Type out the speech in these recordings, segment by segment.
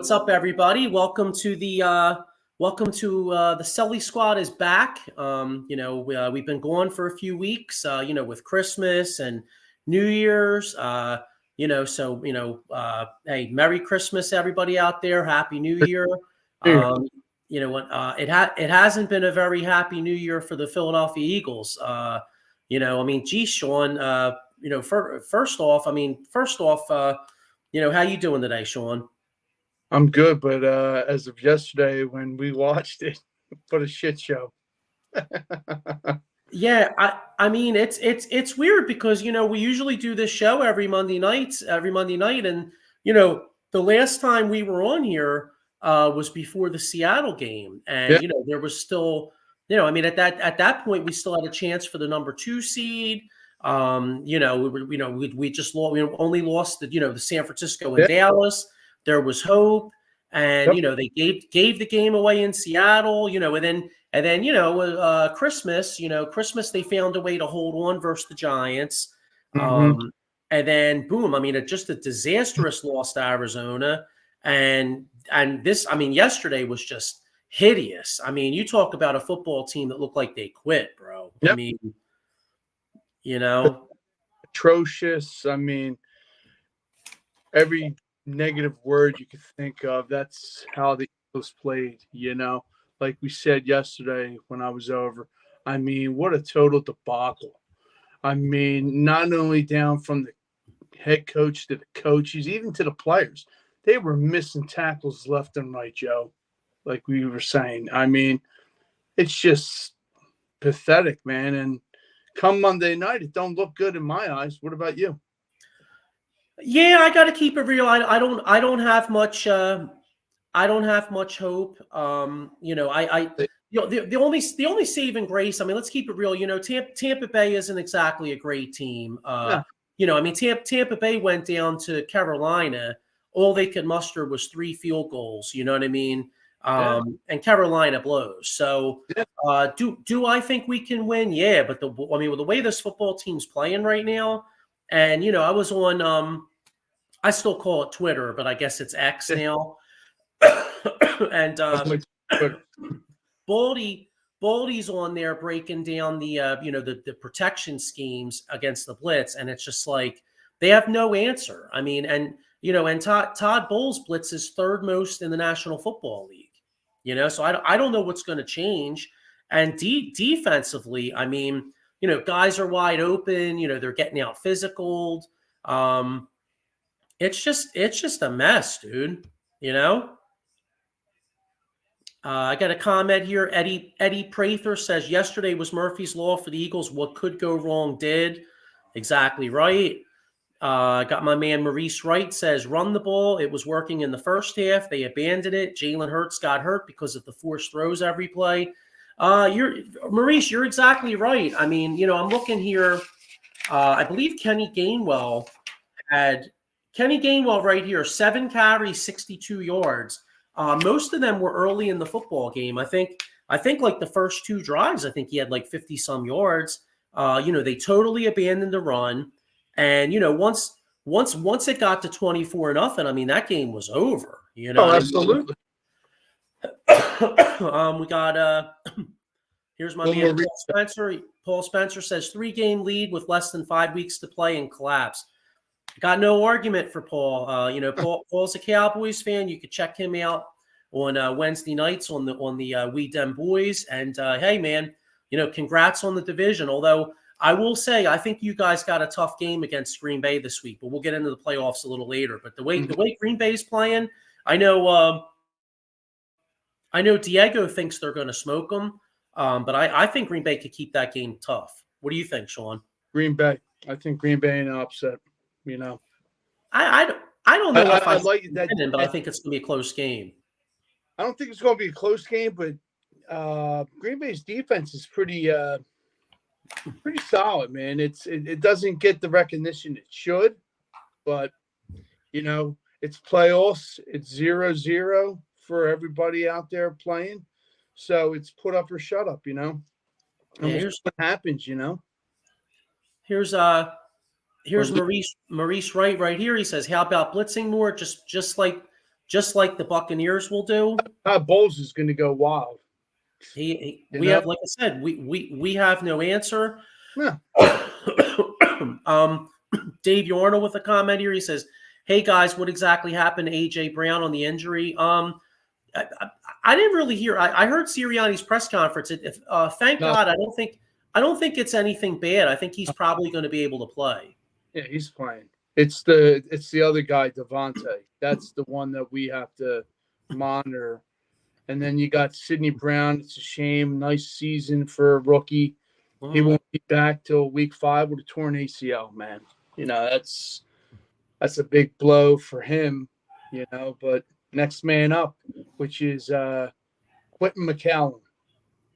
what's up, everybody? Welcome to the Sully Squad is back. We've been gone for a few weeks. With Christmas and New Year's. Hey, Merry Christmas, everybody out there. Happy New Year. It hasn't been a very happy New Year for the Philadelphia Eagles. Geez, Sean. First off, how you doing today, Sean? I'm good, but as of yesterday when we watched it, what a shit show. Yeah, it's weird because we usually do this show every Monday night, and the last time we were on here was before the Seattle game, and there was still at that point we still had a chance for the number 2 seed. We only lost the San Francisco and Dallas. There was hope, and they gave the game away in Seattle. And then Christmas they found a way to hold on versus the Giants. And then boom, just a disastrous loss to Arizona, and this, yesterday was just hideous. You talk about a football team that looked like they quit, bro. Yep. Atrocious. Every negative word you could think of, that's how the Eagles played, like we said yesterday when I was over. What a total debacle. Not only down from the head coach to the coaches, even to the players. They were missing tackles left and right, Joe, like we were saying. It's just pathetic, man. And come Monday night, it don't look good in my eyes. What about you? Yeah, I got to keep it real. I don't have much. I don't have much hope. The only saving grace. Let's keep it real. Tampa Bay isn't exactly a great team. Tampa Bay went down to Carolina. All they could muster was 3 field goals. You know what I mean? And Carolina blows. So, do I think we can win? Yeah, but the way this football team's playing right now, and I was on. I still call it Twitter, but I guess it's X now. And Baldy's on there breaking down the protection schemes against the blitz, and it's just like they have no answer. And Todd Bowles blitzes 3rd most in the National Football League. So I don't know what's going to change. And defensively, guys are wide open. They're getting out physical. It's just a mess, dude. I got a comment here. Eddie Prather says yesterday was Murphy's Law for the Eagles. What could go wrong did. Exactly right. Got my man Maurice Wright says run the ball. It was working in the first half. They abandoned it. Jalen Hurts got hurt because of the forced throws every play. Maurice, you're exactly right. I'm looking here. I believe Kenny Gainwell right here, 7 carries, 62 yards. Most of them were early in the football game. I think like the first 2 drives, I think he had like 50 some yards. They totally abandoned the run. And, once it got to 24-0, that game was over. Absolutely. We got here's my man Paul Spencer. Paul Spencer says 3-game lead with less than 5 weeks to play and collapse. Got no argument for Paul. Paul's a Cowboys fan. You could check him out on Wednesday nights on the We Dem Boys. And hey, man, congrats on the division. Although I will say, I think you guys got a tough game against Green Bay this week. But we'll get into the playoffs a little later. But the way Green Bay's playing, I know Diego thinks they're going to smoke them. But I think Green Bay could keep that game tough. What do you think, Sean? Green Bay. I think Green Bay in an upset. I don't know if I like that, but I think it's going to be a close game. I don't think it's going to be a close game, but Green Bay's defense is pretty solid, man. It doesn't get the recognition it should, but it's playoffs. It's 0-0 for everybody out there playing, so it's put up or shut up. And here's what happens. Here's Maurice Wright right here. He says, "How about blitzing more? Just just like the Buccaneers will do. Bowles is going to go wild. We have, like I said, we have no answer. Yeah. Dave Yorno with a comment here. He says, "Hey guys, what exactly happened to AJ Brown on the injury?" I didn't really hear. I heard Sirianni's press conference. Thank God, I don't think it's anything bad. I think he's probably going to be able to play. Yeah, he's playing. It's the other guy, Devontae. That's the one that we have to monitor. And then you got Sidney Brown. It's a shame. Nice season for a rookie. He won't be back till week 5 with a torn ACL, man. That's a big blow for him, but next man up, which is Quentin McCallum,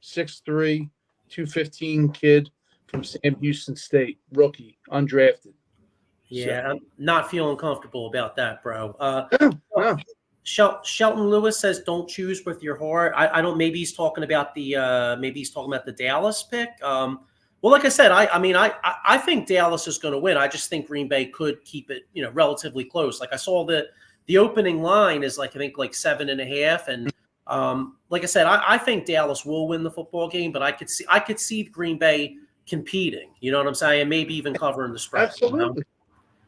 6'3", 215 kid from Sam Houston State, rookie, undrafted. Yeah, so. I'm not feeling comfortable about that, bro. No. Shelton Lewis says, "Don't choose with your heart." I don't. Maybe he's talking about the Dallas pick. Well, like I said, I think Dallas is going to win. I just think Green Bay could keep it, relatively close. Like I saw the opening line is like I think like 7.5, and like I said, I think Dallas will win the football game, but I could see Green Bay competing. You know what I'm saying? Maybe even covering the spread. Absolutely.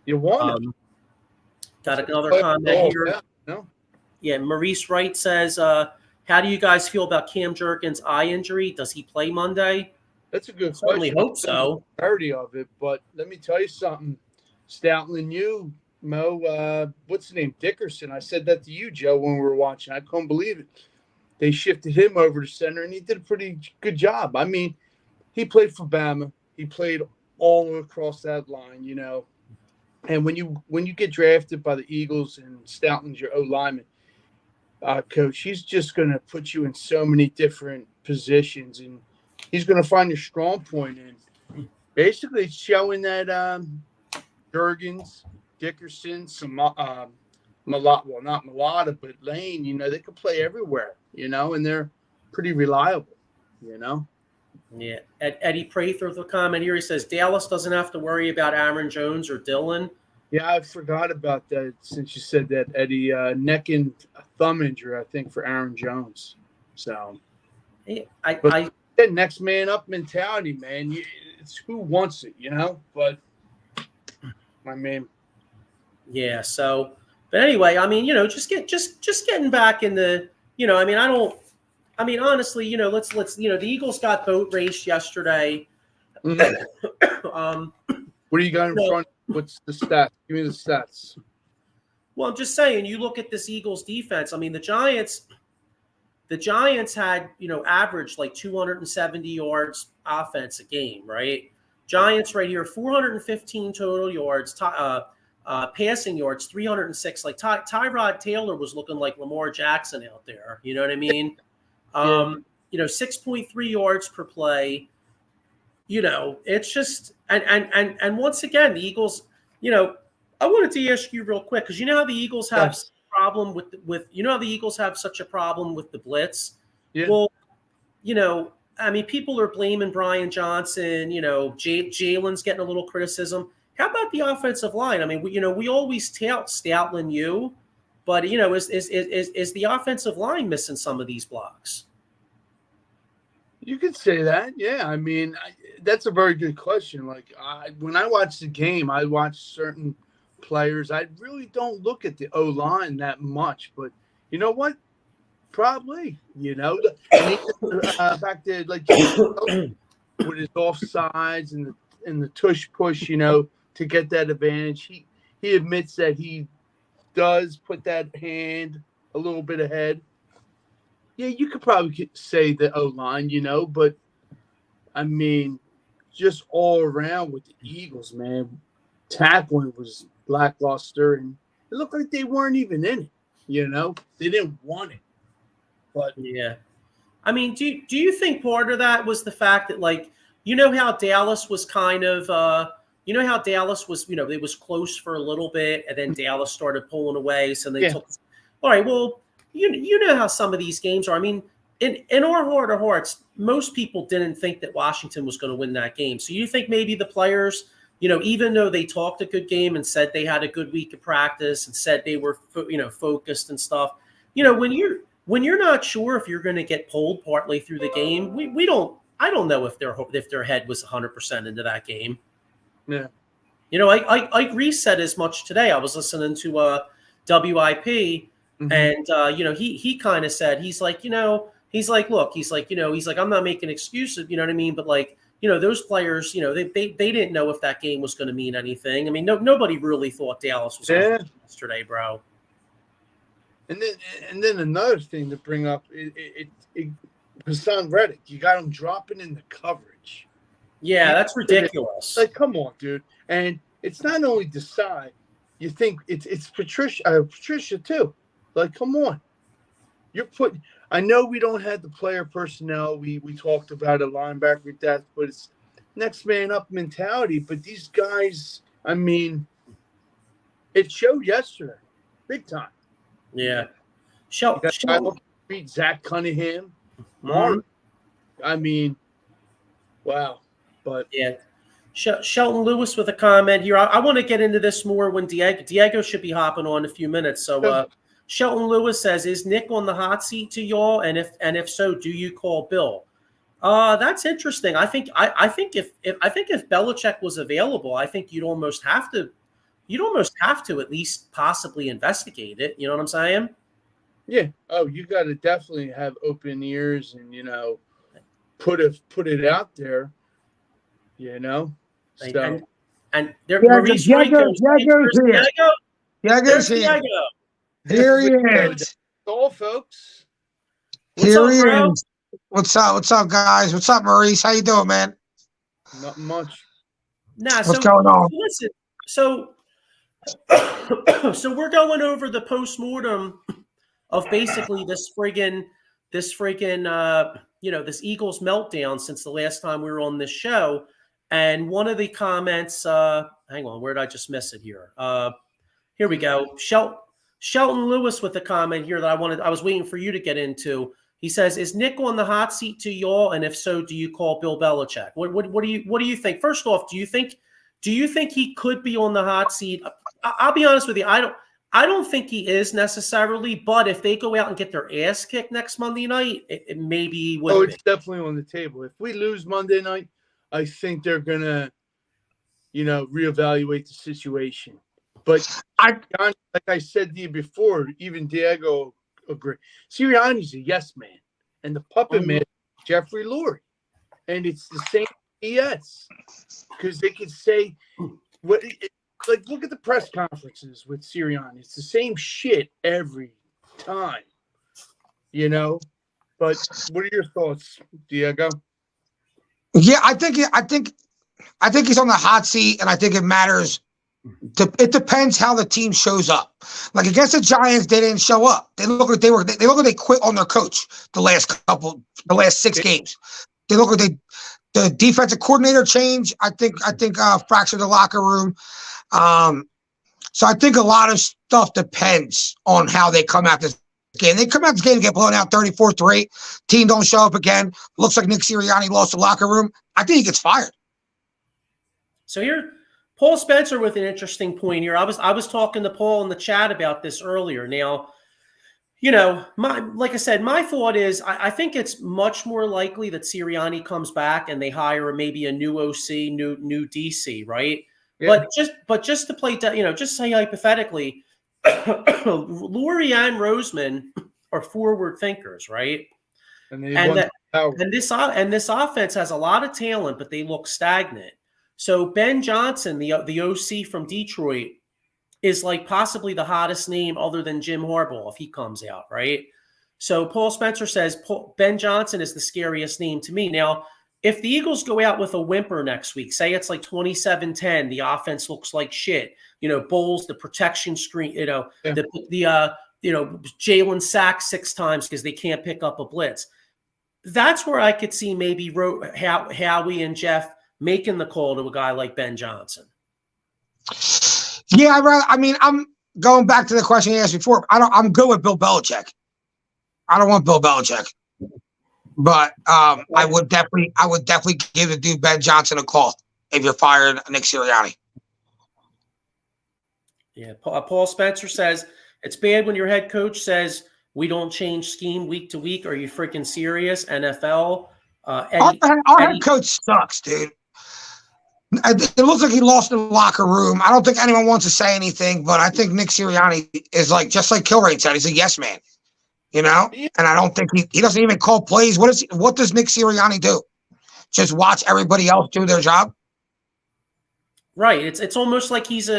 You want it. Got another comment here. Yeah. No. Yeah, Maurice Wright says, "How do you guys feel about Cam Jurgens' eye injury? Does he play Monday?" That's a good Certainly question. Hope so. Clarity of it, but let me tell you something. Stoutland, you, Mo, what's the name? Dickerson. I said that to you, Joe, when we were watching. I couldn't believe it. They shifted him over to center, and he did a pretty good job. I mean, he played for Bama. He played all across that line, And when you get drafted by the Eagles and Stoutland's your O-lineman, coach, he's just going to put you in so many different positions, and he's going to find your strong point. And basically, it's showing that Jurgens, Dickerson, not Mulata, but Lane, they can play everywhere, and they're pretty reliable, Yeah. Eddie Prather with a comment here. He says, "Dallas doesn't have to worry about Aaron Jones or Dillon." Yeah, I forgot about that since you said that, Eddie. Neck and thumb injury, I think, for Aaron Jones. So, I next man up mentality, man. It's who wants it, But I mean, yeah. So, but anyway, just getting back in the, honestly, let's the Eagles got boat raced yesterday. What do you got in front? What's the stats? Give me the stats. Well, I'm just saying, you look at this Eagles defense. I mean, the Giants had, averaged like 270 yards offense a game, right? Giants right here, 415 total yards, passing yards, 306. Like Tyrod Taylor was looking like Lamar Jackson out there. You know what I mean? 6.3 yards per play. It's just and once again, the Eagles, I wanted to ask you real quick, because how the Eagles have problem with how the Eagles have such a problem with the blitz. Yeah. Well, people are blaming Brian Johnson. Jalen's getting a little criticism. How about the offensive line? I mean, we always tout Stoutland, but is the offensive line missing some of these blocks? You could say that, yeah. I mean, that's a very good question. Like, when I watch the game, I watch certain players. I really don't look at the O-line that much, but you know what? Probably, back there, like with his offsides and the tush push, to get that advantage. He admits that he does put that hand a little bit ahead. Yeah, you could probably say the O-line, but I mean, just all around with the Eagles, man, tackling was lackluster, and it looked like they weren't even in it. They didn't want it. But yeah, I mean, do you think part of that was the fact that, like, how Dallas was kind of, how Dallas was, it was close for a little bit, and then Dallas started pulling away, so they took. All right, well. You know how some of these games are. I mean, in our heart of hearts, most people didn't think that Washington was going to win that game. So you think maybe the players even though they talked a good game and said they had a good week of practice and said they were, focused and stuff, when you're not sure if you're going to get pulled partly through the game, I don't know if their head was 100% into that game. Yeah. Ike Reese said as much today. I was listening to WIP, Mm-hmm. and he kind of said he's like, look, he's like I'm not making excuses, you know what I mean? But like, those players, they didn't know if that game was going to mean anything. I mean, nobody really thought Dallas was going to yesterday, bro. And then another thing to bring up, it Hassan Reddick, you got him dropping in the coverage. Yeah, that's ridiculous. Like, come on, dude. And it's not only Desai. You think it's Patricia too. Like, come on. I know we don't have the player personnel. We talked about a linebacker depth, but it's next man up mentality. But these guys, I mean, it showed yesterday, big time. Yeah. Beat Zach Cunningham. Mark. I mean, wow. But yeah. Shelton Lewis with a comment here. I want to get into this more when Diego should be hopping on in a few minutes. So Shelton Lewis says, "Is Nick on the hot seat to y'all? And if so, do you call Bill?" That's interesting. I think if Belichick was available, I think you'd almost have to at least possibly investigate it. You know what I'm saying? Yeah. Oh, you got to definitely have open ears and put it out there. So. And there, Maurice Diego's here. Diego's here. Here he is. All folks. Here he is. What's up? What's up, guys? What's up, Maurice? How you doing, man? Not much. What's going on? Listen, so we're going over the postmortem of basically this friggin' this Eagles meltdown since the last time we were on this show. And one of the comments, hang on, where did I just miss it here? Here we go. Shelton Lewis with a comment here that I was waiting for you to get into. He says, "Is Nick on the hot seat to y'all? And if so, do you call Bill Belichick?" What do you think? First off, do you think he could be on the hot seat? I'll be honest with you. I don't think he is necessarily, but if they go out and get their ass kicked next Monday night, it maybe would. Oh, it's definitely on the table. If we lose Monday night, I think they're gonna, reevaluate the situation. But like I said to you before, even Diego agreed. Sirianni's a yes man, and the puppet man, Jeffrey Lurie, and it's the same BS because they could say what. Look at the press conferences with Sirianni. It's the same shit every time, But what are your thoughts, Diego? Yeah, I think he's on the hot seat, and I think it matters. It depends how the team shows up. Like against the Giants, they didn't show up. They look like they quit on their coach the last 6 games. They look like the defensive coordinator change. I think fractured the locker room. So I think a lot of stuff depends on how they come out this game. They come out this game and get blown out 34-3. Team don't show up again. Looks like Nick Sirianni lost the locker room. I think he gets fired. So here, Paul Spencer with an interesting point here. I was talking to Paul in the chat about this earlier. Now, like I said, my thought is I think it's much more likely that Sirianni comes back and they hire maybe a new OC, new DC, right? Yeah. But just to play, just say hypothetically, Lurie and Roseman are forward thinkers, right? And this offense has a lot of talent, but they look stagnant. So Ben Johnson, the OC from Detroit, is like possibly the hottest name other than Jim Harbaugh if he comes out, right? So Paul Spencer says Ben Johnson is the scariest name to me. Now, if the Eagles go out with a whimper next week, say it's like 27-10, the offense looks like shit. Bowles, the protection screen, Jalen sacks 6 times because they can't pick up a blitz. That's where I could see maybe Howie and Jeff making the call to a guy like Ben Johnson. Yeah, I'm going back to the question you asked before. I'm good with Bill Belichick. I don't want Bill Belichick. But I would definitely give the dude Ben Johnson a call. if you're firing Nick Sirianni. Yeah, Paul Spencer says it's bad when your head coach says we don't change scheme week to week. Are you freaking serious? NFL. Our head coach sucks, dude. It looks like he lost in the locker room. I don't think anyone wants to say anything, but I think Nick Sirianni is like, just like Kilrain said, he's a yes man, you know? And I don't think he doesn't even call plays. What does Nick Sirianni do? Just watch everybody else do their job? Right. It's almost like he's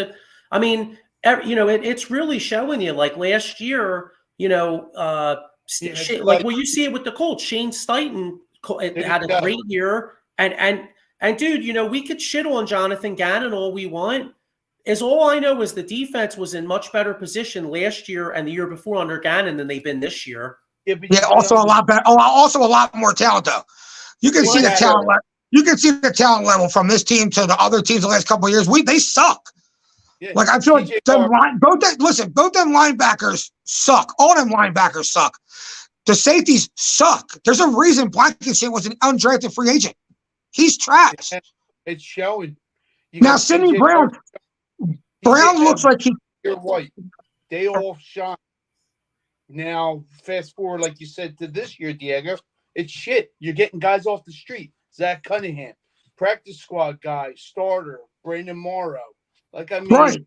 it's really showing you, like last year, like, well, you see it with the Colts. Shane Steichen had a great year, and dude, we could shit on Jonathan Gannon all we want. All I know is the defense was in much better position last year and the year before under Gannon than they've been this year. Yeah, also a lot better. Also a lot more talent though. You can see the talent level. You can see the talent level from this team to the other teams the last couple of years. They suck. Yeah, like I feel like both them linebackers suck. All them linebackers suck. The safeties suck. There's a reason Blankenship was an undrafted free agent. He's trash. It's showing. Now Sidney Brown looks like you're white. They all shine. Now fast forward, like you said, to this year, Diego. It's shit. You're getting guys off the street. Zach Cunningham, practice squad guy, starter, Brandon Morrow. Like, I mean,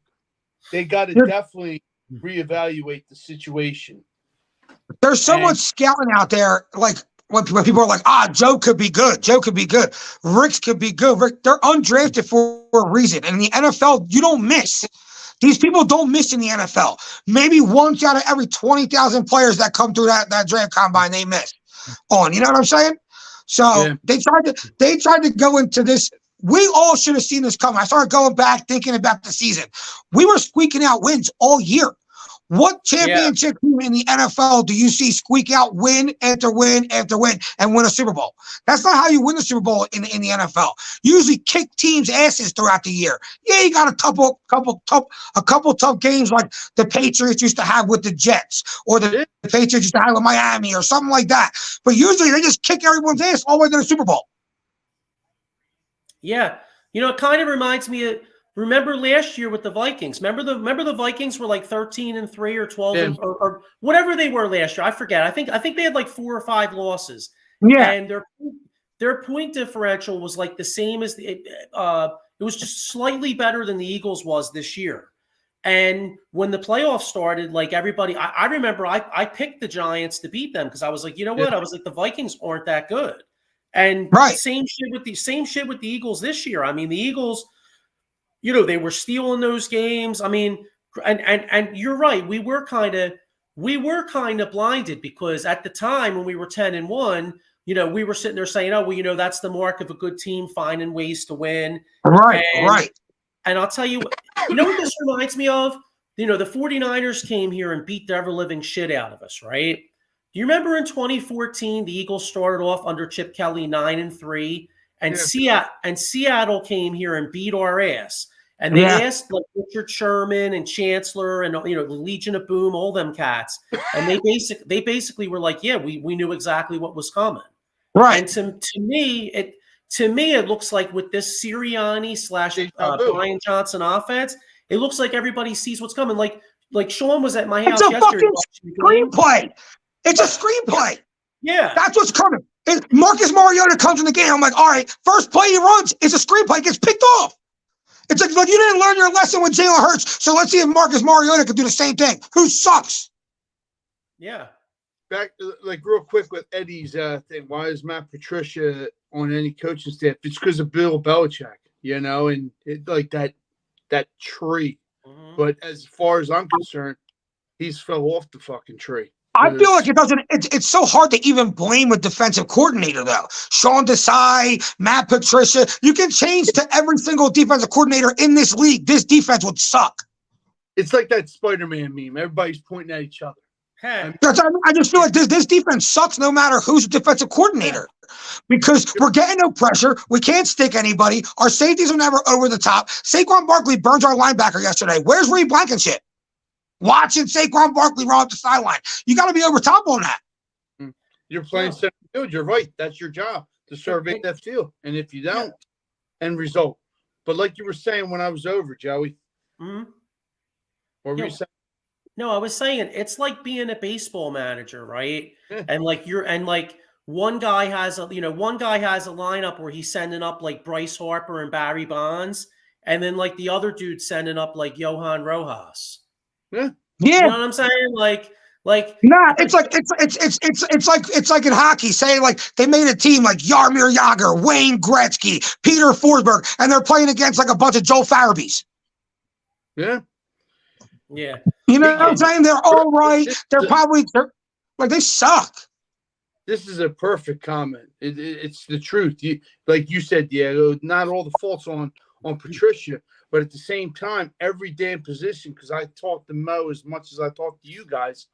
They got to definitely reevaluate the situation. There's so much scouting out there. Like, when people are like, Joe could be good. Joe could be good. Ricks could be good. They're undrafted for a reason. And in the NFL, you don't miss. These people don't miss in the NFL. Maybe once out of every 20,000 players that come through that draft combine, they miss on. You know what I'm saying? So they tried to go into this. We all should have seen this coming. I started going back thinking about the season. We were squeaking out wins all year. What championship team in the NFL do you see squeak out win after win after win and win a Super Bowl? That's not how you win the Super Bowl in the NFL. You usually kick teams' asses throughout the year. Yeah, you got a couple tough games like the Patriots used to have with the Jets, or the Patriots used to have with Miami, or something like that. But usually they just kick everyone's ass all the way to the Super Bowl. Yeah, it kind of reminds me of. Remember last year with the Vikings? Remember the Vikings were like 13-3 or 12 or whatever they were last year. I forget. I think they had like 4 or 5 losses. Yeah, and their point differential was like the same as it was just slightly better than the Eagles was this year. And when the playoffs started, like everybody, I remember I picked the Giants to beat them because I was like, you know what? I was like, the Vikings aren't that good. And same shit with the Eagles this year. I mean, the Eagles. They were stealing those games. I mean, and you're right. We were kind of blinded because at the time when we were 10-1, we were sitting there saying, oh, well, that's the mark of a good team, finding ways to win. Right. And I'll tell you, what this reminds me of? The 49ers came here and beat the ever-living shit out of us, right? Do you remember in 2014, the Eagles started off under Chip Kelly 9-3, and Seattle came here and beat our ass. And they asked like Richard Sherman and Chancellor and the Legion of Boom, all them cats, and they basically were like, yeah, we knew exactly what was coming. Right. And to me, it looks like with this Sirianni / Brian Johnson offense, it looks like everybody sees what's coming. Like Sean was at my house yesterday. It's a fucking screenplay. It's a screenplay. Yeah, that's what's coming. Marcus Mariota comes in the game. I'm like, all right, first play he runs is a screenplay, gets picked off. It's like you didn't learn your lesson with Jalen Hurts, so let's see if Marcus Mariota can do the same thing. Who sucks? Yeah. Back like real quick with Eddie's thing. Why is Matt Patricia on any coaching staff? It's because of Bill Belichick, and it, like that tree. Mm-hmm. But as far as I'm concerned, he's fell off the fucking tree. I feel like it doesn't. It's so hard to even blame a defensive coordinator, though. Sean Desai, Matt Patricia. You can change to every single defensive coordinator in this league. This defense would suck. It's like that Spider-Man meme. Everybody's pointing at each other. Hey. I just feel like this defense sucks no matter who's the defensive coordinator. Because we're getting no pressure. We can't stick anybody. Our safeties are never over the top. Saquon Barkley burns our linebacker yesterday. Where's Reed Blankenship? Watching Saquon Barkley run up the sideline. You got to be over top on that. You're playing center field. You're right. That's your job, to survey that field. And if you don't, end result. But like you were saying when I was over, Joey, Mm-hmm. what were you saying? No, I was saying it's like being a baseball manager, right? Yeah. And like one guy has a lineup where he's sending up like Bryce Harper and Barry Bonds, and then like the other dude sending up like Johan Rojas. Yeah. Yeah. You know what I'm saying? Like Nah, it's like in hockey, saying like they made a team like Jaromir Jagr, Wayne Gretzky, Peter Forsberg, and they're playing against like a bunch of Joe Farabees. Yeah. Yeah. You know what I'm saying? They're all right. They're like they suck. This is a perfect comment. It's the truth. Like you said, Diego, not all the faults on Patricia, but at the same time, every damn position, because I talk to Mo as much as I talk to you guys,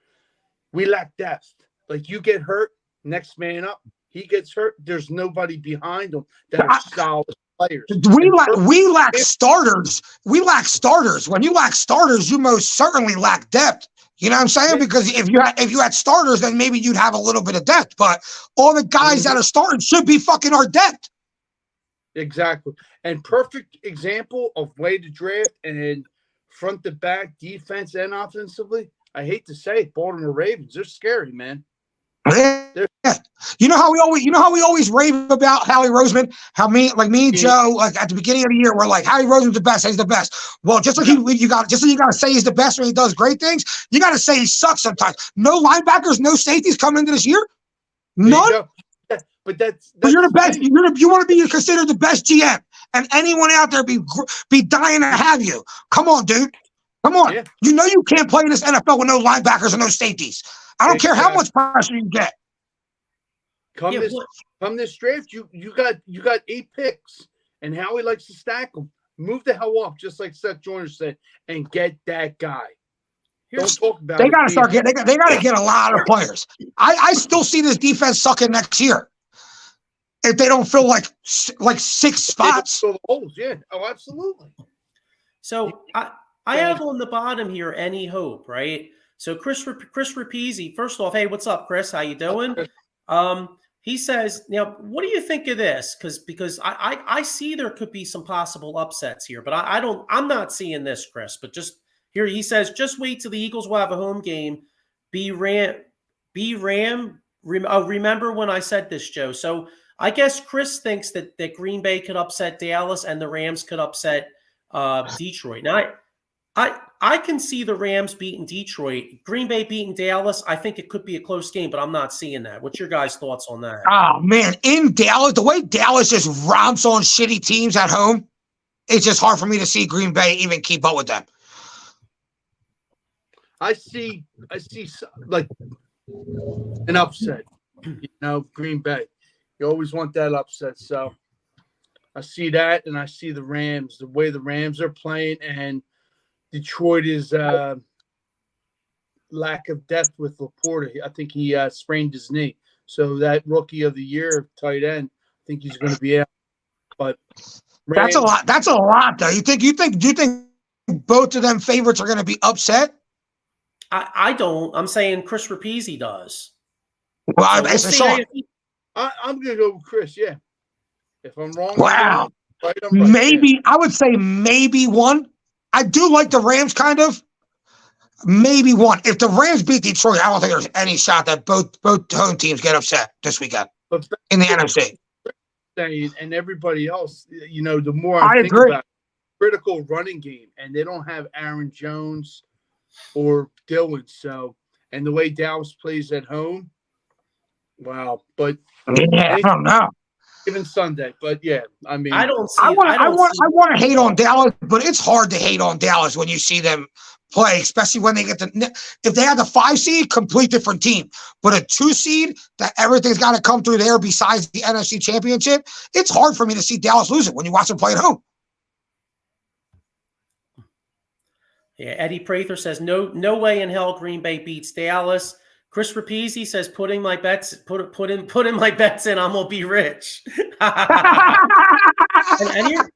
we lack depth. Like you get hurt, next man up, he gets hurt. There's nobody behind him that are solid players. We lack starters. We lack starters. When you lack starters, you most certainly lack depth. You know what I'm saying? Because if you had starters, then maybe you'd have a little bit of depth. But all the guys that are starting should be fucking our depth. Exactly. And perfect example of way to draft and front to back, defense and offensively. I hate to say it, Baltimore Ravens, they're scary, man. Yeah. You know how we always rave about Howie Roseman? How me and Joe, like at the beginning of the year, we're like, Howie Roseman's the best, he's the best. Well, just like you gotta say he's the best when he does great things, you gotta say he sucks sometimes. No linebackers, no safeties coming into this year. None. But that's you're the best. You want to be considered the best GM, and anyone out there be dying to have you. Come on, dude. Come on. Yeah. You know you can't play in this NFL with no linebackers and no safeties. I don't care how much pressure you get. Come this draft, you got 8 picks, and Howie likes to stack them. Move the hell up, just like Seth Joyner said, and get that guy. Don't talk about they gotta start getting. They gotta get a lot of players. I still see this defense sucking next year if they don't fill like 6 spots. Fill the holes, yeah. Oh, absolutely. So I have on the bottom here any hope, right? So Chris Rapizzi, first off, hey, what's up, Chris? How you doing? He says, now, what do you think of this? Because I see there could be some possible upsets here, but I'm not seeing this, Chris. But just here he says, just wait till the Eagles will have a home game. Remember when I said this, Joe? So I guess Chris thinks that Green Bay could upset Dallas and the Rams could upset Detroit. Now, I can see the Rams beating Detroit. Green Bay beating Dallas, I think it could be a close game, but I'm not seeing that. What's your guys' thoughts on that? Oh, man. In Dallas, the way Dallas just romps on shitty teams at home, it's just hard for me to see Green Bay even keep up with them. I see like an upset. Green Bay. You always want that upset. So I see that, and I see the Rams, the way the Rams are playing, and Detroit is lack of depth with Laporta. I think he sprained his knee. So that rookie of the year tight end, I think he's going to be out. But Rams, that's a lot, though. Do you think both of them favorites are going to be upset? I don't. I'm saying Chris Rapizzi does. Well, so I'm going to go with Chris, yeah. If I'm wrong, wow. I'm right, maybe, I would say maybe one. I do like the Rams, kind of. Maybe one. If the Rams beat Detroit, I don't think there's any shot that both home teams get upset this weekend in the NFC. And everybody else, the more I think agree. about it, critical running game, and they don't have Aaron Jones or Dillon. So, and the way Dallas plays at home, wow. But yeah, I don't know. Even Sunday, but yeah, I mean, I want to hate on Dallas, but it's hard to hate on Dallas when you see them play, especially when they get if they had the 5 seed, complete different team. But a 2 seed that everything's got to come through there besides the NFC Championship, it's hard for me to see Dallas lose it when you watch them play at home. Yeah, Eddie Prather says no way in hell Green Bay beats Dallas. Chris Rapizzi says put in my bets in, I'm gonna be rich. and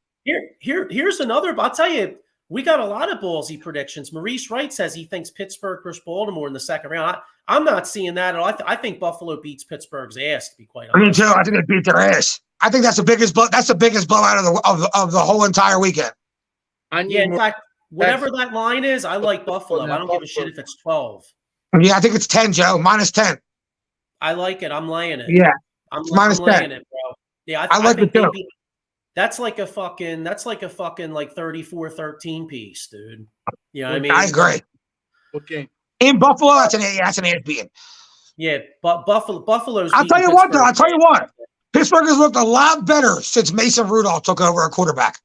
here's another. I'll tell you, we got a lot of ballsy predictions. Maurice Wright says he thinks Pittsburgh versus Baltimore in the second round. I'm not seeing that at all. I think Buffalo beats Pittsburgh's ass, to be quite honest. Me too. I think they beat their ass. I think that's the biggest blow. That's the biggest blowout of the whole entire weekend. In fact, whatever that line is, I like Buffalo. I don't give a shit if it's 12. Yeah, I think it's 10, Joe. -10. I like it. I'm laying it. Yeah, I'm -10. laying it, bro. Yeah, I like think it too. that's like a fucking like 34-13 piece, dude. You know what I mean? I agree. Okay. In Buffalo, that's an ass beating. Yeah, but Buffalo's. I'll tell you what, though. I'll tell you what. Pittsburgh has looked a lot better since Mason Rudolph took over a quarterback.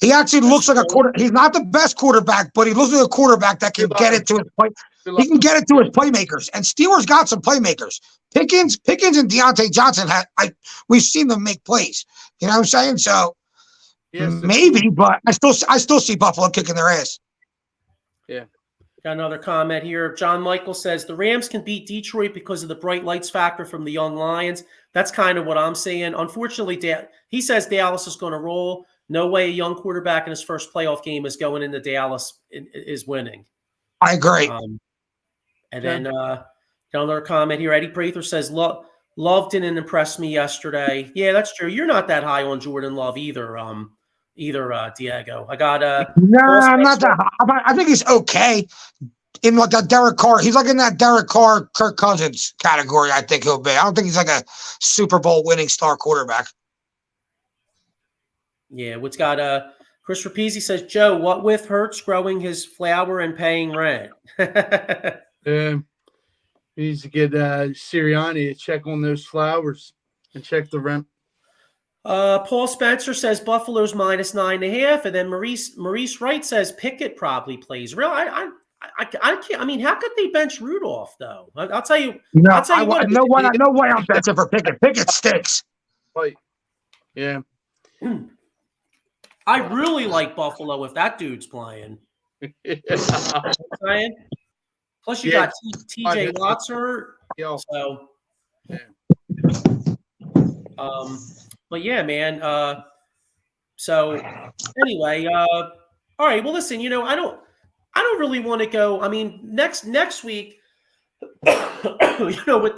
He actually looks like a quarter. He's not the best quarterback, but he looks like a quarterback that can get it to his play. He can get it to his playmakers. And Steelers got some playmakers. Pickens, and Deontay Johnson we've seen them make plays. You know what I'm saying? So maybe, but I still see Buffalo kicking their ass. Yeah. Got another comment here. John Michael says the Rams can beat Detroit because of the bright lights factor from the young Lions. That's kind of what I'm saying. Unfortunately, he says Dallas is going to roll. No way a young quarterback in his first playoff game is going into Dallas is winning. I agree. And then got another comment here. Eddie Prather says Love didn't impress me yesterday. Yeah, that's true. You're not that high on Jordan Love either. Diego. I got no, I'm not that high. I think he's okay. In like a Derek Carr, he's like in that Derek Carr, Kirk Cousins category. I think he'll be. I don't think he's like a Super Bowl winning star quarterback. Yeah, what's got Chris Rapizzi says, Joe, what with Hurts growing his flower and paying rent? He needs to get Sirianni to check on those flowers and check the rent. Paul Spencer says Buffalo's -9.5, and then Maurice Wright says Pickett probably plays. Real, I can't. I mean, how could they bench Rudolph though? I'll tell you. No, I'll tell you what. No way I'm benching for Pickett. Pickett stinks. Right. Yeah. I really like Buffalo if that dude's playing. Plus, you got T.J. Watt's hurt. So, but yeah, man. So anyway, all right. Well, listen. I don't really want to go. I mean, next week, with the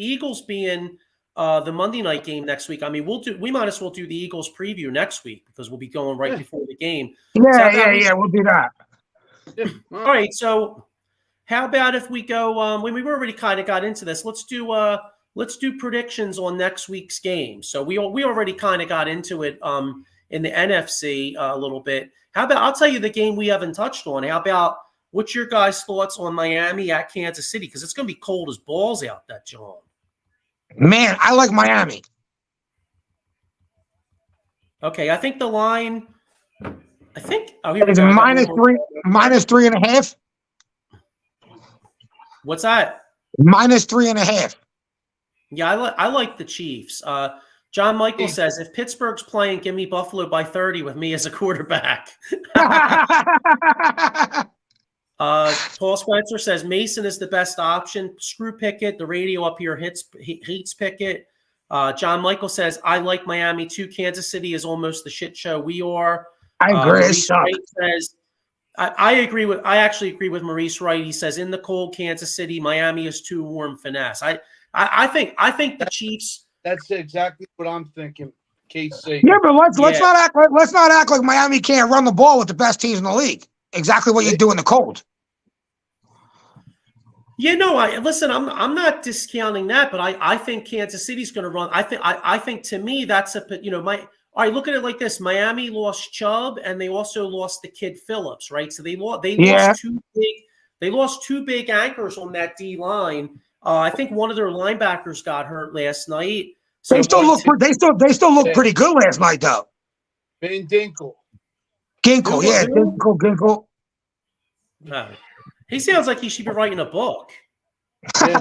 Eagles being the Monday night game next week. I mean, we might as well do the Eagles preview next week because we'll be going right before the game. Yeah. We'll do that. All right. So how about if we go? We already kind of got into this. Let's do predictions on next week's game. So we already kind of got into it in the NFC a little bit. How about I'll tell you the game we haven't touched on. How about what's your guys' thoughts on Miami at Kansas City? Because it's going to be cold as balls out that John. Man, I like Miami. Okay, I think the line. Here we is go. -3.5. What's that? -3.5. Yeah, I like the Chiefs. John Michael says if Pittsburgh's playing, give me Buffalo by 30 with me as a quarterback. Paul Spencer says Mason is the best option. Screw Pickett. The radio up here hates Pickett. John Michael says I like Miami too. Kansas City is almost the shit show we are. I agree. Maurice Wright says I actually agree with Maurice Wright. He says in the cold Kansas City, Miami is too warm. Finesse. I think the Chiefs. That's exactly what I'm thinking. KC. Yeah, but let's not act like Miami can't run the ball with the best teams in the league. Exactly what you do in the cold. Yeah, no, listen. I'm not discounting that, but I think Kansas City's going to run. I think to me that's all right. Look at it like this: Miami lost Chubb, and they also lost the kid Phillips, right? So they lost two big anchors on that D line. I think one of their linebackers got hurt last night. So they still look pretty good last night, though. Van Ginkle. Ginkle. No. He sounds like he should be writing a book. Yeah.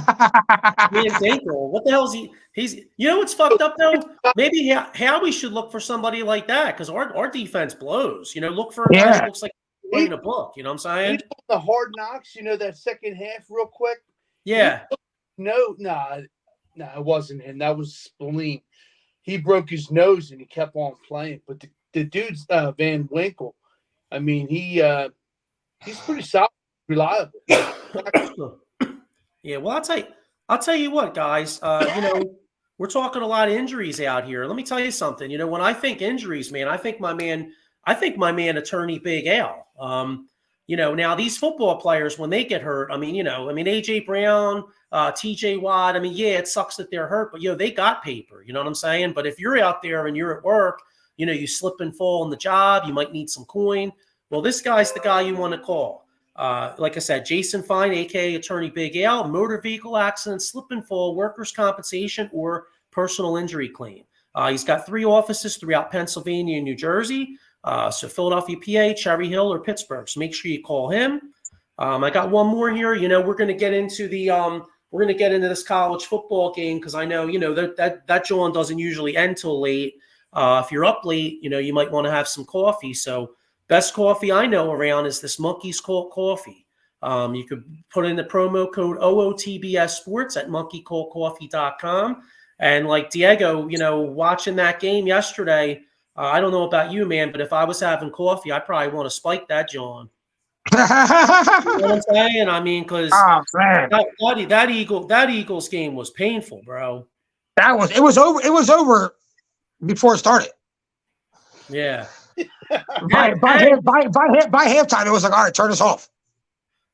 Man, Dinkle, what the hell is he? What's fucked up though? Maybe Howie should look for somebody like that because our defense blows. Look for a guy that looks like he's writing a book. You know what I'm saying? The Hard Knocks. That second half, real quick. Yeah. No, it wasn't him. That was Spillane. He broke his nose and he kept on playing. But the dude's Van Winkle. I mean, he's pretty solid, reliable. Yeah. Well, I'll tell you what, guys. we're talking a lot of injuries out here. Let me tell you something. You know, when I think injuries, man, I think my man, Attorney Big Al. You know, now these football players, when they get hurt, AJ Brown, TJ Watt, yeah, it sucks that they're hurt, but they got paper. You know what I'm saying? But if you're out there and you're at work, you slip and fall on the job, you might need some coin. Well, this guy's the guy you want to call. Like I said, Jason Fine, aka Attorney Big Al, motor vehicle accident, slip and fall, workers' compensation, or personal injury claim. He's got 3 offices throughout Pennsylvania and New Jersey. So Philadelphia, PA, Cherry Hill, or Pittsburgh. So make sure you call him. I got one more here. We're going to get into this college football game because I know that John doesn't usually end till late. If you're up late, you might want to have some coffee. So best coffee I know around is this Monkey's Colt Coffee. You could put in the promo code OOTBS Sports at monkeycoltcoffee.com. And like Diego, watching that game yesterday. I don't know about you, man, but if I was having coffee, I probably want to spike that, John. You know what I'm saying? Because that Eagles game was painful, bro. It was over. It was over before it started. Yeah. By halftime, it was like, all right, turn this off.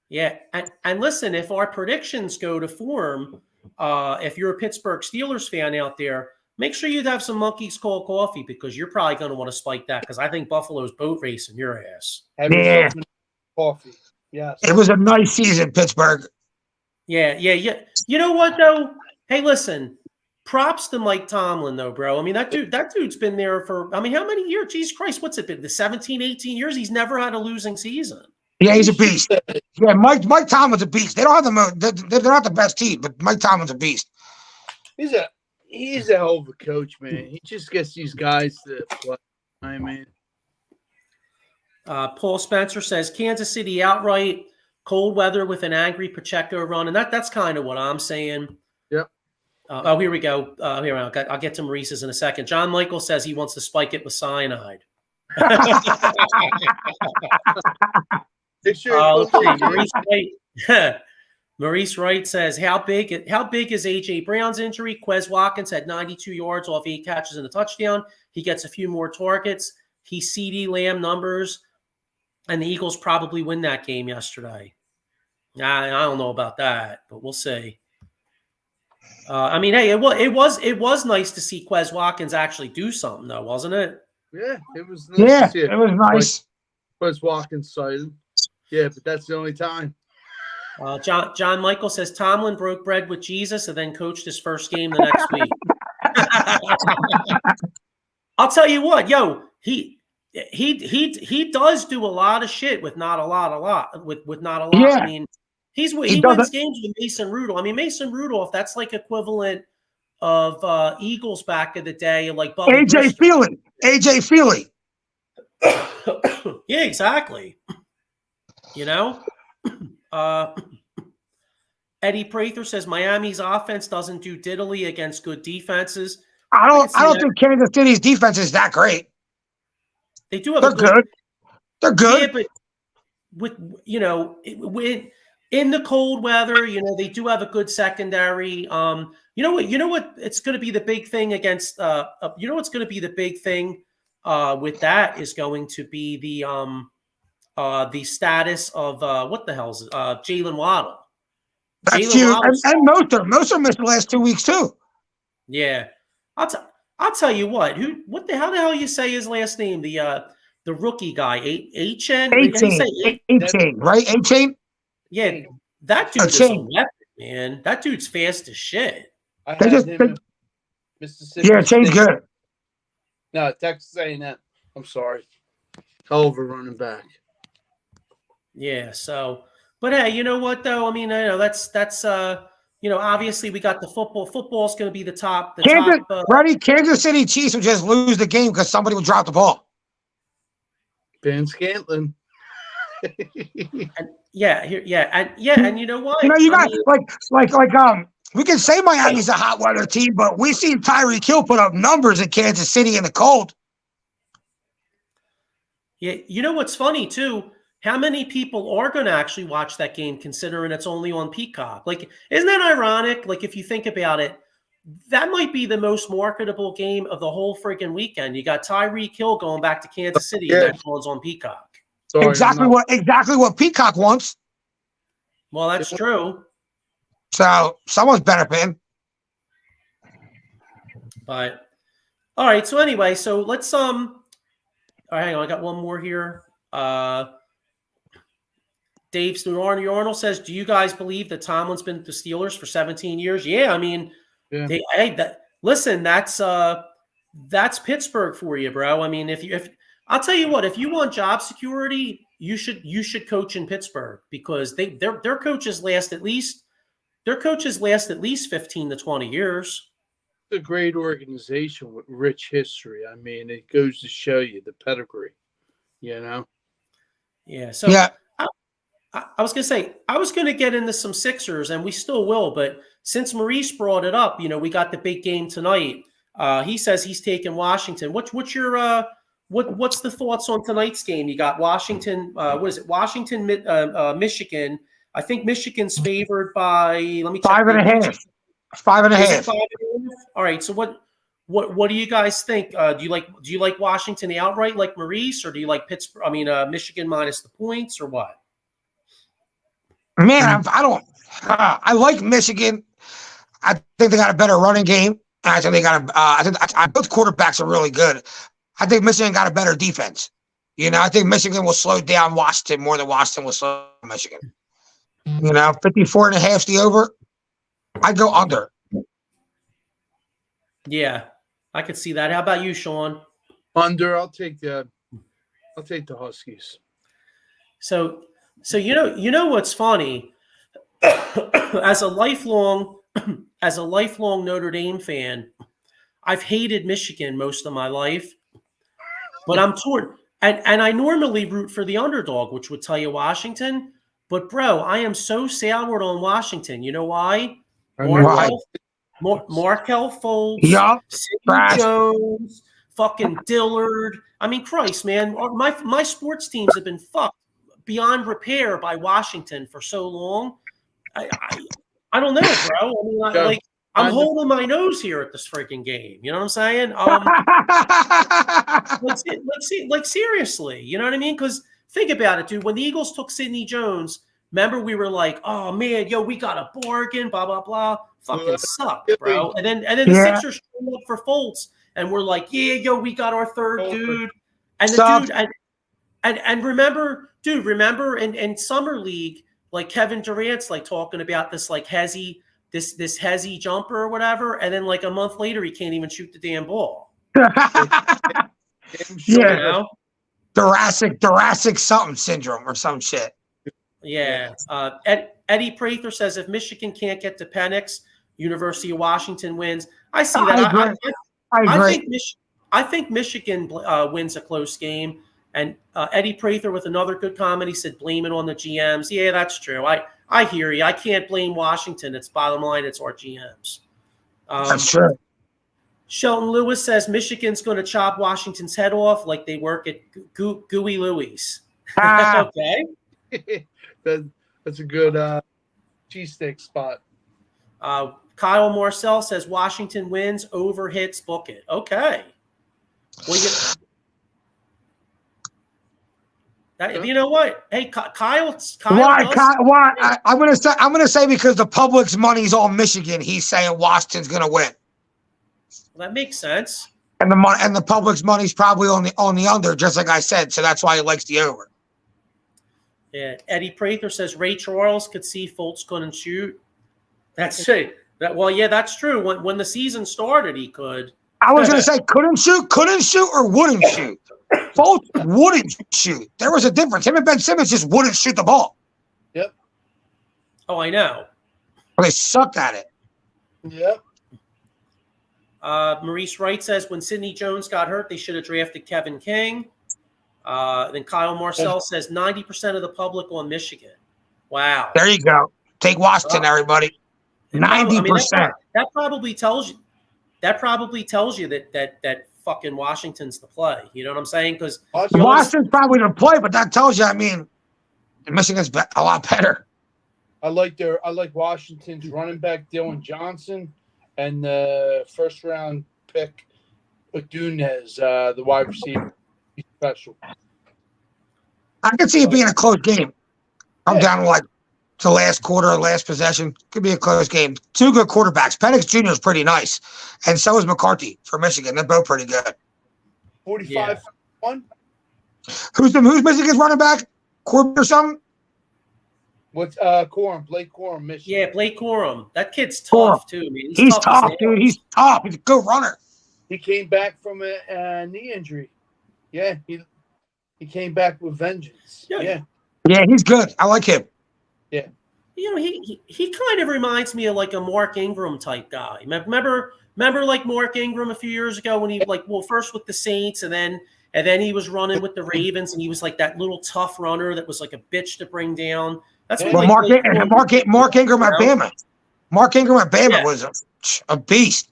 Yeah, and listen, if our predictions go to form, if you're a Pittsburgh Steelers fan out there, make sure you'd have some Monkey's Cold Coffee because you're probably going to want to spike that because I think Buffalo's boat racing your ass. Yeah. Coffee. Yes. It was a nice season, Pittsburgh. Yeah. You know what, though? Hey, listen, props to Mike Tomlin, though, bro. That dude's been there for, how many years? Jesus Christ, what's it been? The 17, 18 years? He's never had a losing season. Yeah, he's a beast. Yeah, Mike Tomlin's a beast. They don't have they're not the best team, but Mike Tomlin's a beast. He's a hell of a coach, man. He just gets these guys to play. Paul Spencer says Kansas City outright, cold weather with an angry Pacheco run, and that's kind of what I'm saying. Yep. Here we go. Here I'll get to Maurice's in a second. John Michael says he wants to spike it with cyanide. Maurice Wright says, how big is AJ Brown's injury? Quez Watkins had 92 yards off 8 catches and a touchdown. He gets a few more targets. He's CeeDee Lamb numbers, and the Eagles probably win that game yesterday. I don't know about that, but we'll see. Hey, it was nice to see Quez Watkins actually do something, though, wasn't it? Yeah, it was nice. Yeah, it was nice. Quez Watkins sighted. Yeah, but that's the only time. John Michael says Tomlin broke bread with Jesus and then coached his first game the next week. I'll tell you what, he does do a lot of shit with not a lot. With not a lot. Yeah. He wins games with Mason Rudolph. Mason Rudolph, that's like equivalent of Eagles back in the day, like Bubby AJ Feely. Yeah, exactly. Eddie Prather says Miami's offense doesn't do diddly against good defenses. I don't think Kansas City's defense is that great. They do have good. They're good. Yeah, but in the cold weather, they do have a good secondary. You know what? It's going to be the big thing against. What's going to be the big thing with that is going to be the status of what the hell's Jalen Waddle. That's huge. And Moser missed the last 2 weeks too. Yeah, I'll tell you what. How the hell you say his last name? The rookie guy, A-Chain, right? A-Chain. Yeah, that dude is a weapon, man. That dude's fast as shit. Mississippi. Yeah, Chain's good. No, Texas A&M. I'm sorry. Hell of a running back. Yeah. So, but hey, you know what though? I know that's obviously we got the football. Football's going to be the top. Kansas City Chiefs would just lose the game because somebody would drop the ball. Ben Scantlin. And you know what? You got we can say Miami's a hot weather team, but we've seen Tyreek Hill put up numbers in Kansas City in the cold. Yeah, you know what's funny too? How many people are going to actually watch that game considering it's only on Peacock? Isn't that ironic? If you think about it, that might be the most marketable game of the whole freaking weekend. You got Tyreek Hill going back to Kansas City, and that one's on Peacock. Sorry, exactly what Peacock wants. Well, that's true. So someone's benefiting. But all right. So anyway, so let's all right, hang on. I got one more here. Dave Arnold says, "Do you guys believe that Tomlin's been with the Steelers for 17 years?" Yeah, I mean, listen, that's Pittsburgh for you, bro. I mean, if I'll tell you what, if you want job security, you should coach in Pittsburgh because their coaches last at least 15 to 20 years. It's a great organization with rich history. I mean, it goes to show you the pedigree, you know? Yeah. So I was going to say, I was going to get into some Sixers, and we still will, but since Maurice brought it up, we got the big game tonight. He says he's taking Washington. What's your what's the thoughts on tonight's game? You got Washington. What is it? Washington, Michigan. I think Michigan's favored by. Let me check. 5.5. 5.5. All right. So what do you guys think? Do you like Washington outright like Maurice, or do you like Pittsburgh? I mean, Michigan minus the points, or what? Man, I don't. I like Michigan. I think they got a better running game. I think they got I think both quarterbacks are really good. I think Michigan got a better defense. I think Michigan will slow down Washington more than Washington will slow down Michigan. 54.5 is the over. I'd go under. Yeah, I could see that. How about you, Sean? Under. I'll take the Huskies. So you know what's funny? as a lifelong Notre Dame fan, I've hated Michigan most of my life, but I'm torn. And I normally root for the underdog, which would tell you Washington. But bro, I am so soured on Washington. You know why? Markel Fultz, Sidney Jones, fucking Dillard. I mean, Christ, man, my sports teams have been fucked beyond repair by Washington for so long. I don't know, bro. I mean, I'm holding my nose here at this freaking game. You know what I'm saying? Like seriously, you know what I mean? Because think about it, dude. When the Eagles took Sidney Jones, remember we were like, "Oh man, we got a bargain." Blah blah blah. Fucking sucked, bro. And then the Sixers showed up for Fultz, and we're like, "Yeah, we got our third dude." And the dude, and remember in summer league, like Kevin Durant's like talking about this like hezzy jumper or whatever, and then like a month later he can't even shoot the damn ball. Thoracic something syndrome or some shit. Yeah. Eddie Prather says if Michigan can't get to Penix, University of Washington wins. I see that. I agree. I think Michigan wins a close game. And Eddie Prather with another good comment. He said, blame it on the GMs. Yeah, that's true. I hear you. I can't blame Washington. It's bottom line. It's our GMs. That's true. Shelton Lewis says Michigan's going to chop Washington's head off like they work at Gooey Louie's. Okay. That's a good cheesesteak spot. Kyle Marcel says Washington wins, over hits, book it. Okay. Well, you know what? Hey, Kyle. Why? I'm gonna say because the public's money's on Michigan. He's saying Washington's gonna win. Well, that makes sense. And the public's money's probably on the under, just like I said. So that's why he likes the over. Yeah. Eddie Prather says Ray Charles could see Fultz couldn't shoot. That's it. Well, yeah, that's true. When the season started, he could. I was gonna say couldn't shoot, or wouldn't shoot. Fultz wouldn't shoot. There was a difference. Him and Ben Simmons just wouldn't shoot the ball. Yep. Oh, I know. Well, they sucked at it. Yep. Maurice Wright says when Sidney Jones got hurt, they should have drafted Kevin King. Then Kyle Marcel says 90% of the public on Michigan. Wow. There you go. Take Washington, everybody. 90%. That probably tells you that fucking Washington's the play. You know what I'm saying? Because Washington's probably the play, but that tells you, Michigan's a lot better. I like Washington's running back Dylan Johnson, and the first round pick with Dunez, the wide receiver. He's special. I could see it being a close game. I'm Yeah. down to like the last quarter, last possession. Could be a close game. Two good quarterbacks. Penix Jr. is pretty nice, and so is McCarthy for Michigan. They're both pretty good. 45-1. Who's Michigan's running back? Corbin or something? What's Corum? Blake Corum, Michigan. Yeah, Blake Corum. That kid's Corum. tough too, man. He's as tough, nails. dude. He's tough. He's a good runner. He came back from a knee injury. Yeah, he came back with vengeance. Yeah. Yeah, he's good. I like him. Yeah. You know, he kind of reminds me of like a Mark Ingram type guy. Remember like Mark Ingram a few years ago when he first with the Saints and then he was running with the Ravens and he was like that little tough runner that was like a bitch to bring down. That's what Well, Mark Ingram at Bama. Mark Ingram at Bama was a beast.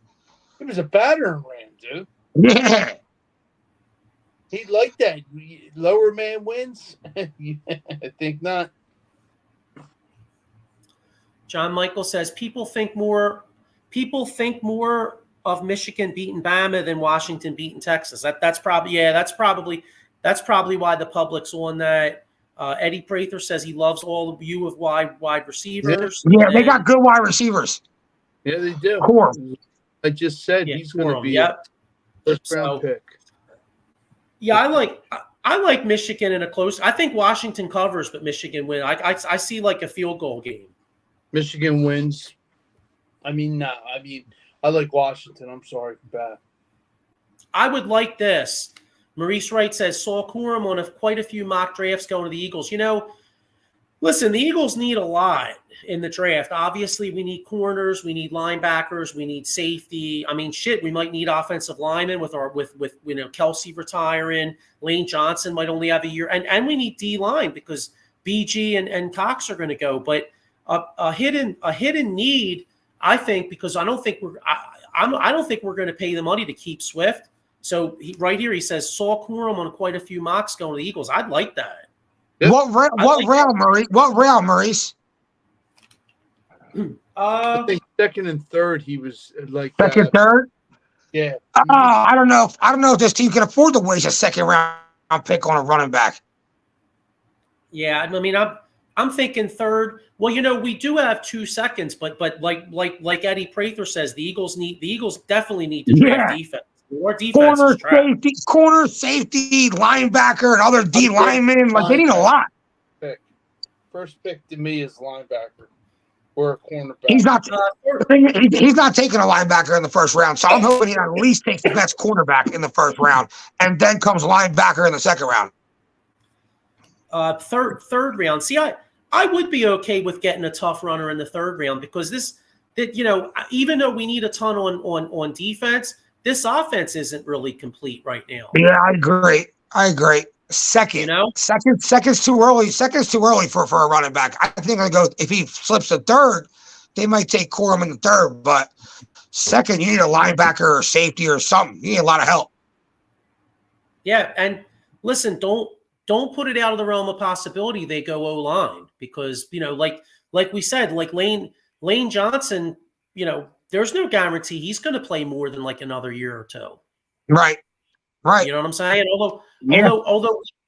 He was a battering ram, dude. Yeah. He liked that. Lower man wins. I think not. John Michael says people think more of Michigan beating Bama than Washington beating Texas. That's probably why the public's on that. Eddie Prather says he loves all of you of wide receivers. Yeah, they got good wide receivers. Yeah, they do. Corum. I just said he's going to be a first round pick. Yeah, I like Michigan in a close. I think Washington covers, but Michigan win. I see like a field goal game. Michigan wins. I like Washington. I'm sorry for that. I would like this. Maurice Wright says saw Corum on quite a few mock drafts going to the Eagles. You know, listen, the Eagles need a lot in the draft. Obviously, we need corners, we need linebackers, we need safety. I mean, shit, we might need offensive linemen with Kelsey retiring. Lane Johnson might only have a year, and we need D line because BG and Cox are going to go. But a hidden need, I think, because I don't think we're going to pay the money to keep Swift. So right here he says saw Corum on quite a few mocks going to the Eagles. I'd like that. What round, Maurice? What round, Maurice? I think second and third he was like second, third. Yeah. I don't know. I don't know if this team can afford to waste a second round pick on a running back. Yeah, I mean, I'm thinking third. Well, you know, we do have 2 seconds, but like Eddie Prather says, the Eagles definitely need to draft defense. More defense. Corner, safety, linebacker, and other D linemen. Like they need a lot. First pick to me is linebacker or a cornerback. He's not taking a linebacker in the first round, so I'm hoping he at least takes the best cornerback in the first round, and then comes linebacker in the second round. Third round. See, I would be okay with getting a tough runner in the third round because even though we need a ton on defense, this offense isn't really complete right now. Yeah, I agree. Second, second's too early. Second's too early for a running back. I think if he slips to third, they might take Corum in the third. But second, you need a linebacker or safety or something. You need a lot of help. Yeah, and listen, don't put it out of the realm of possibility they go O-line because like we said, like Lane Johnson, there's no guarantee he's going to play more than like another year or two. Right. You know what I'm saying?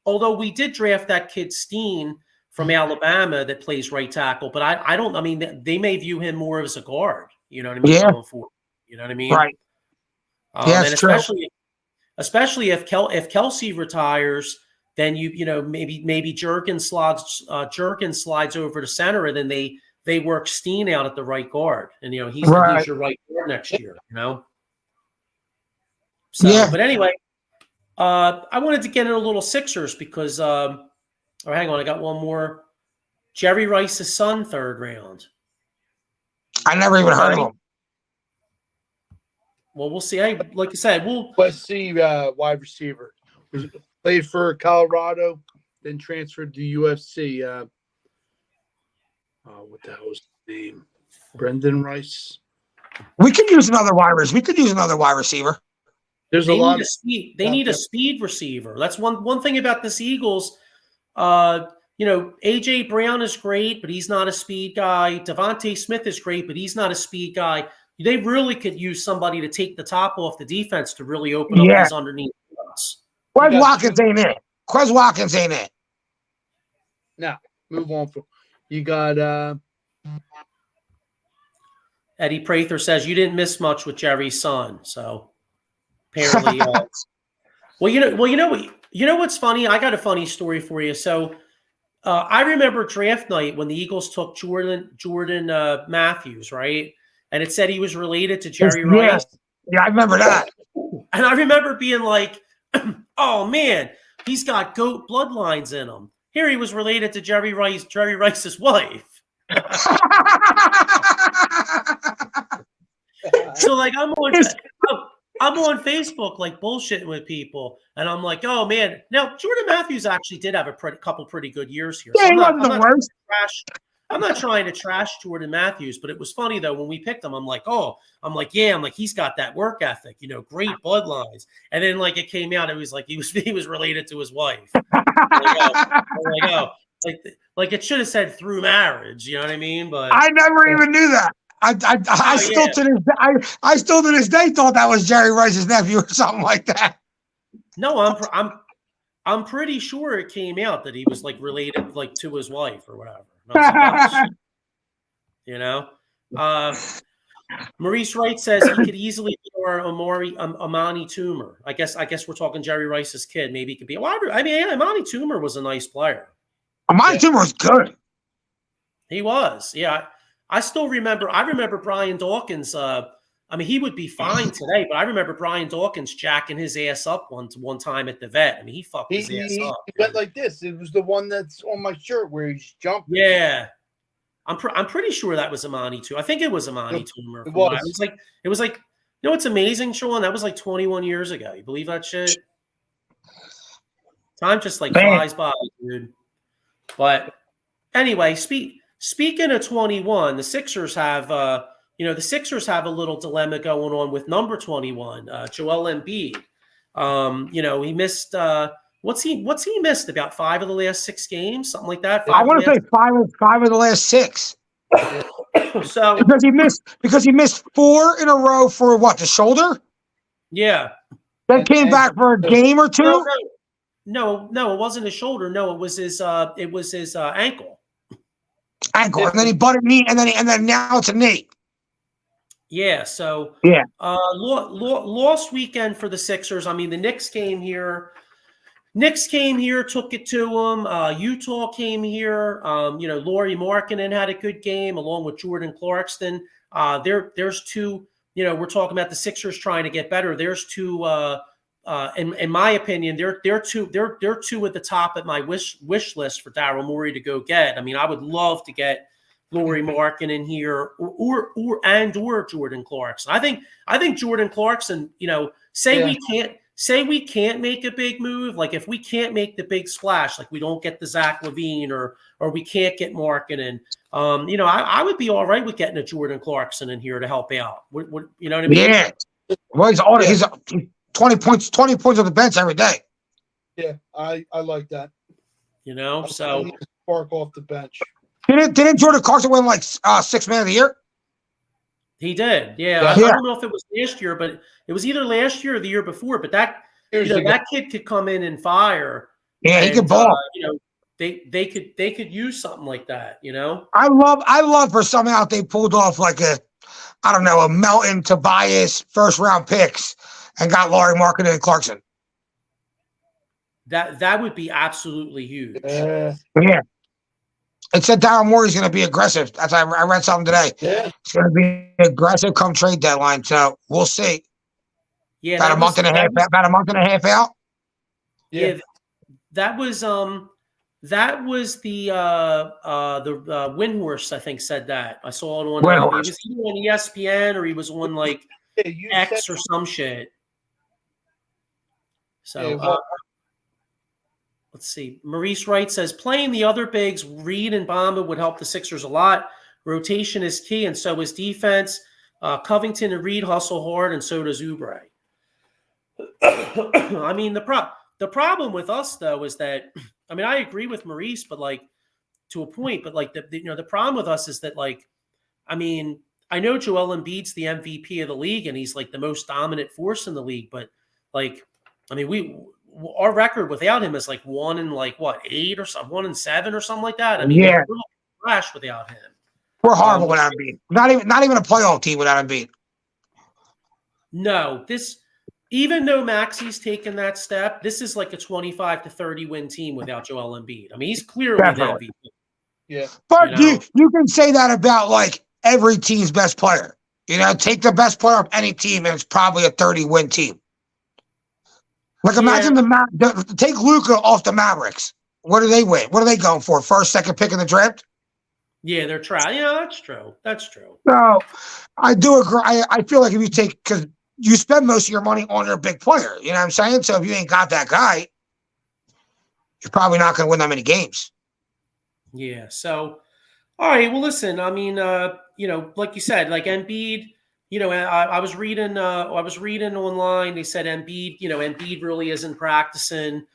Although we did draft that kid Steen from Alabama that plays right tackle, but I mean, they may view him more as a guard. You know what I mean? Yeah. Going forward, you know what I mean? Right. Yeah, and especially if Kelsey retires, then maybe Jerkin slides over to center, and then they work Steen out at the right guard, and he's your right guard next year. So, yeah. But anyway, I wanted to get in a little Sixers because, hang on, I got one more. Jerry Rice's son, third round. I never even heard of him. Well, we'll see. Like I said, let's see. Wide receiver played for Colorado, then transferred to UFC. What the hell was his name? Brendan Rice. We could use another wide receiver. There's a lot of speed. They need a speed receiver. That's one thing about this Eagles. AJ Brown is great, but he's not a speed guy. Devontae Smith is great, but he's not a speed guy. they really could use somebody to take the top off the defense to really open up these underneath runs. Quez Watkins ain't it. Quez Watkins ain't it. Now, move on. You got Eddie Prather says you didn't miss much with Jerry's son. So apparently, you know what's funny? I got a funny story for you. So I remember draft night when the Eagles took Jordan Matthews, right? And it said he was related to Jerry Rice. Yeah, I remember that. And I remember being like, oh man, he's got GOAT bloodlines in him. Here he was related to Jerry Rice's wife. So like I'm on Facebook like bullshitting with people, and I'm like, oh man. Now Jordan Matthews actually did have a couple pretty good years here. Yeah, he wasn't the worst. I'm not trying to trash Jordan Matthews, but it was funny though when we picked him. I'm like, he's got that work ethic, great bloodlines. And then like it came out, it was like he was related to his wife. Like it should have said through marriage, you know what I mean? But I never even knew that. I still to this day thought that was Jerry Rice's nephew or something like that. No, I'm pretty sure it came out that he was like related like to his wife or whatever. Maurice Wright says he could easily be our Amani Toomer. I guess we're talking Jerry Rice's kid. Maybe he could be. Well, I mean, Amani Toomer was a nice player. Amani Toomer was good. He was. Yeah. I still remember. I remember Brian Dawkins. He would be fine today, but I remember Brian Dawkins jacking his ass up one time at the vet. I mean, he fucked his ass up. He went like this. It was the one that's on my shirt where he's jumping. Yeah, I'm pretty sure that was Amani too. I think it was Amani Toomer. It was like you know what's amazing, Sean? That was like 21 years ago. You believe that shit? Time just like flies by, dude. But anyway, Speaking of 21, the Sixers have a little dilemma going on with number 21, Joel Embiid. He missed what's he missed? About 5 of the last 6 games, something like that. I want to say 5 of the last 6. So because he missed 4 in a row for what, the shoulder? Yeah. Then came back for a game or 2? No, it wasn't his shoulder. No, it was his ankle. Ankle, and then he butted knee, and then now it's a knee. Yeah. So lost weekend for the Sixers. I mean, the Knicks came here, took it to them. Utah came here. Lauri Markkanen had a good game along with Jordan Clarkson. There's 2. We're talking about the Sixers trying to get better. There's 2. In my opinion, they're 2 at the top at my wish list for Daryl Morey to go get. I mean, I would love to get Lauri Markkanen in here or Jordan Clarkson. I think Jordan Clarkson. We can't make a big move. Like if we can't make the big splash, like we don't get the Zach LaVine or we can't get Markkanen. I would be all right with getting a Jordan Clarkson in here to help out. What you know what I mean? Yeah. Well, he's 20 points on the bench every day. Yeah, I like that. So spark off the bench. Didn't Jordan Clarkson win like 6th man of the year? He did. Yeah. I don't know if it was last year, but it was either last year or the year before. But that kid could come in and fire. Yeah, he could ball. They could use something like that. I love for somehow they pulled off like a Melton Tobias 1st round picks and got Lauri Markkanen and Clarkson. That would be absolutely huge. Yeah. It said Daryl Morey's going to be aggressive. I read something today. Yeah. It's going to be aggressive come trade deadline. So we'll see. Yeah. About a month and a half out. Yeah. That was the Windhorse, I think, said that. I saw it on. He was either on ESPN or he was on like X or some shit. So let's see. Maurice Wright says playing the other bigs, Reed and Bamba, would help the Sixers a lot. Rotation is key, and so is defense. Covington and Reed hustle hard, and so does Oubre. I mean, the problem with us though is that I agree with Maurice, but like to a point, but like the problem with us is that like I know Joel Embiid's the MVP of the league and he's like the most dominant force in the league, but like, I mean, our record without him is like 1-8 or something, 1-7 or something like that. I mean, Yeah. we're trash without him. We're horrible without Embiid. Not even a playoff team without Embiid. No, even though Maxi's taken that step, this is like a 25 to 30 win team without Joel Embiid. I mean, he's clearly Definitely. the MVP. Yeah. But you can say that about like every team's best player. Take the best player of any team, and it's probably a 30-win team. Like imagine take Luka off the Mavericks. What do they win? What are they going for? First, second pick in the draft? Yeah, they're trying. Yeah, that's true. That's true. So I do agree. I feel like if you take, because you spend most of your money on your big player, you know what I'm saying? So if you ain't got that guy, you're probably not going to win that many games. Yeah. So, all right. Well, listen. I mean, like you said, like Embiid. I was reading online. They said Embiid really isn't practicing.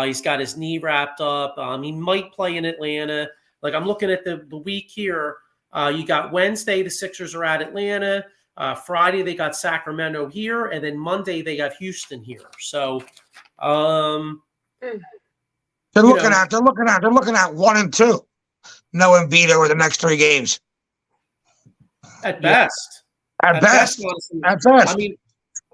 He's got his knee wrapped up. He might play in Atlanta. Like I'm looking at the week here. You got Wednesday, the Sixers are at Atlanta. Friday they got Sacramento here, and then Monday they got Houston here. So they're looking at 1-2. No Embiid over the next 3 games. At best. At best. Honestly. At best. I mean,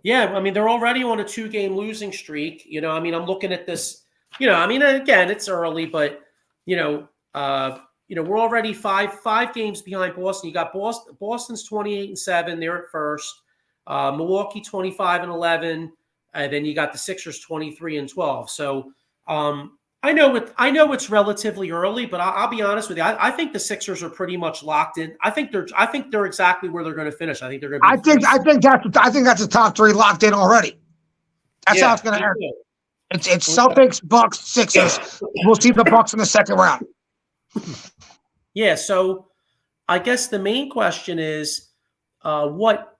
yeah, they're already on a 2-game losing streak. I'm looking at this, again, it's early, but we're already five games behind Boston. You got Boston's 28-7, they're at first. Milwaukee 25-11, and then you got the Sixers 23-12. So I know it's relatively early, but I'll be honest with you. I think the Sixers are pretty much locked in. I think they're exactly where they're going to finish. I think they're going to be I think that's the top 3 locked in already. That's how it's going to happen. It's Celtics, Bucks, Sixers. We'll see the Bucks in the second round. Yeah, so I guess the main question is what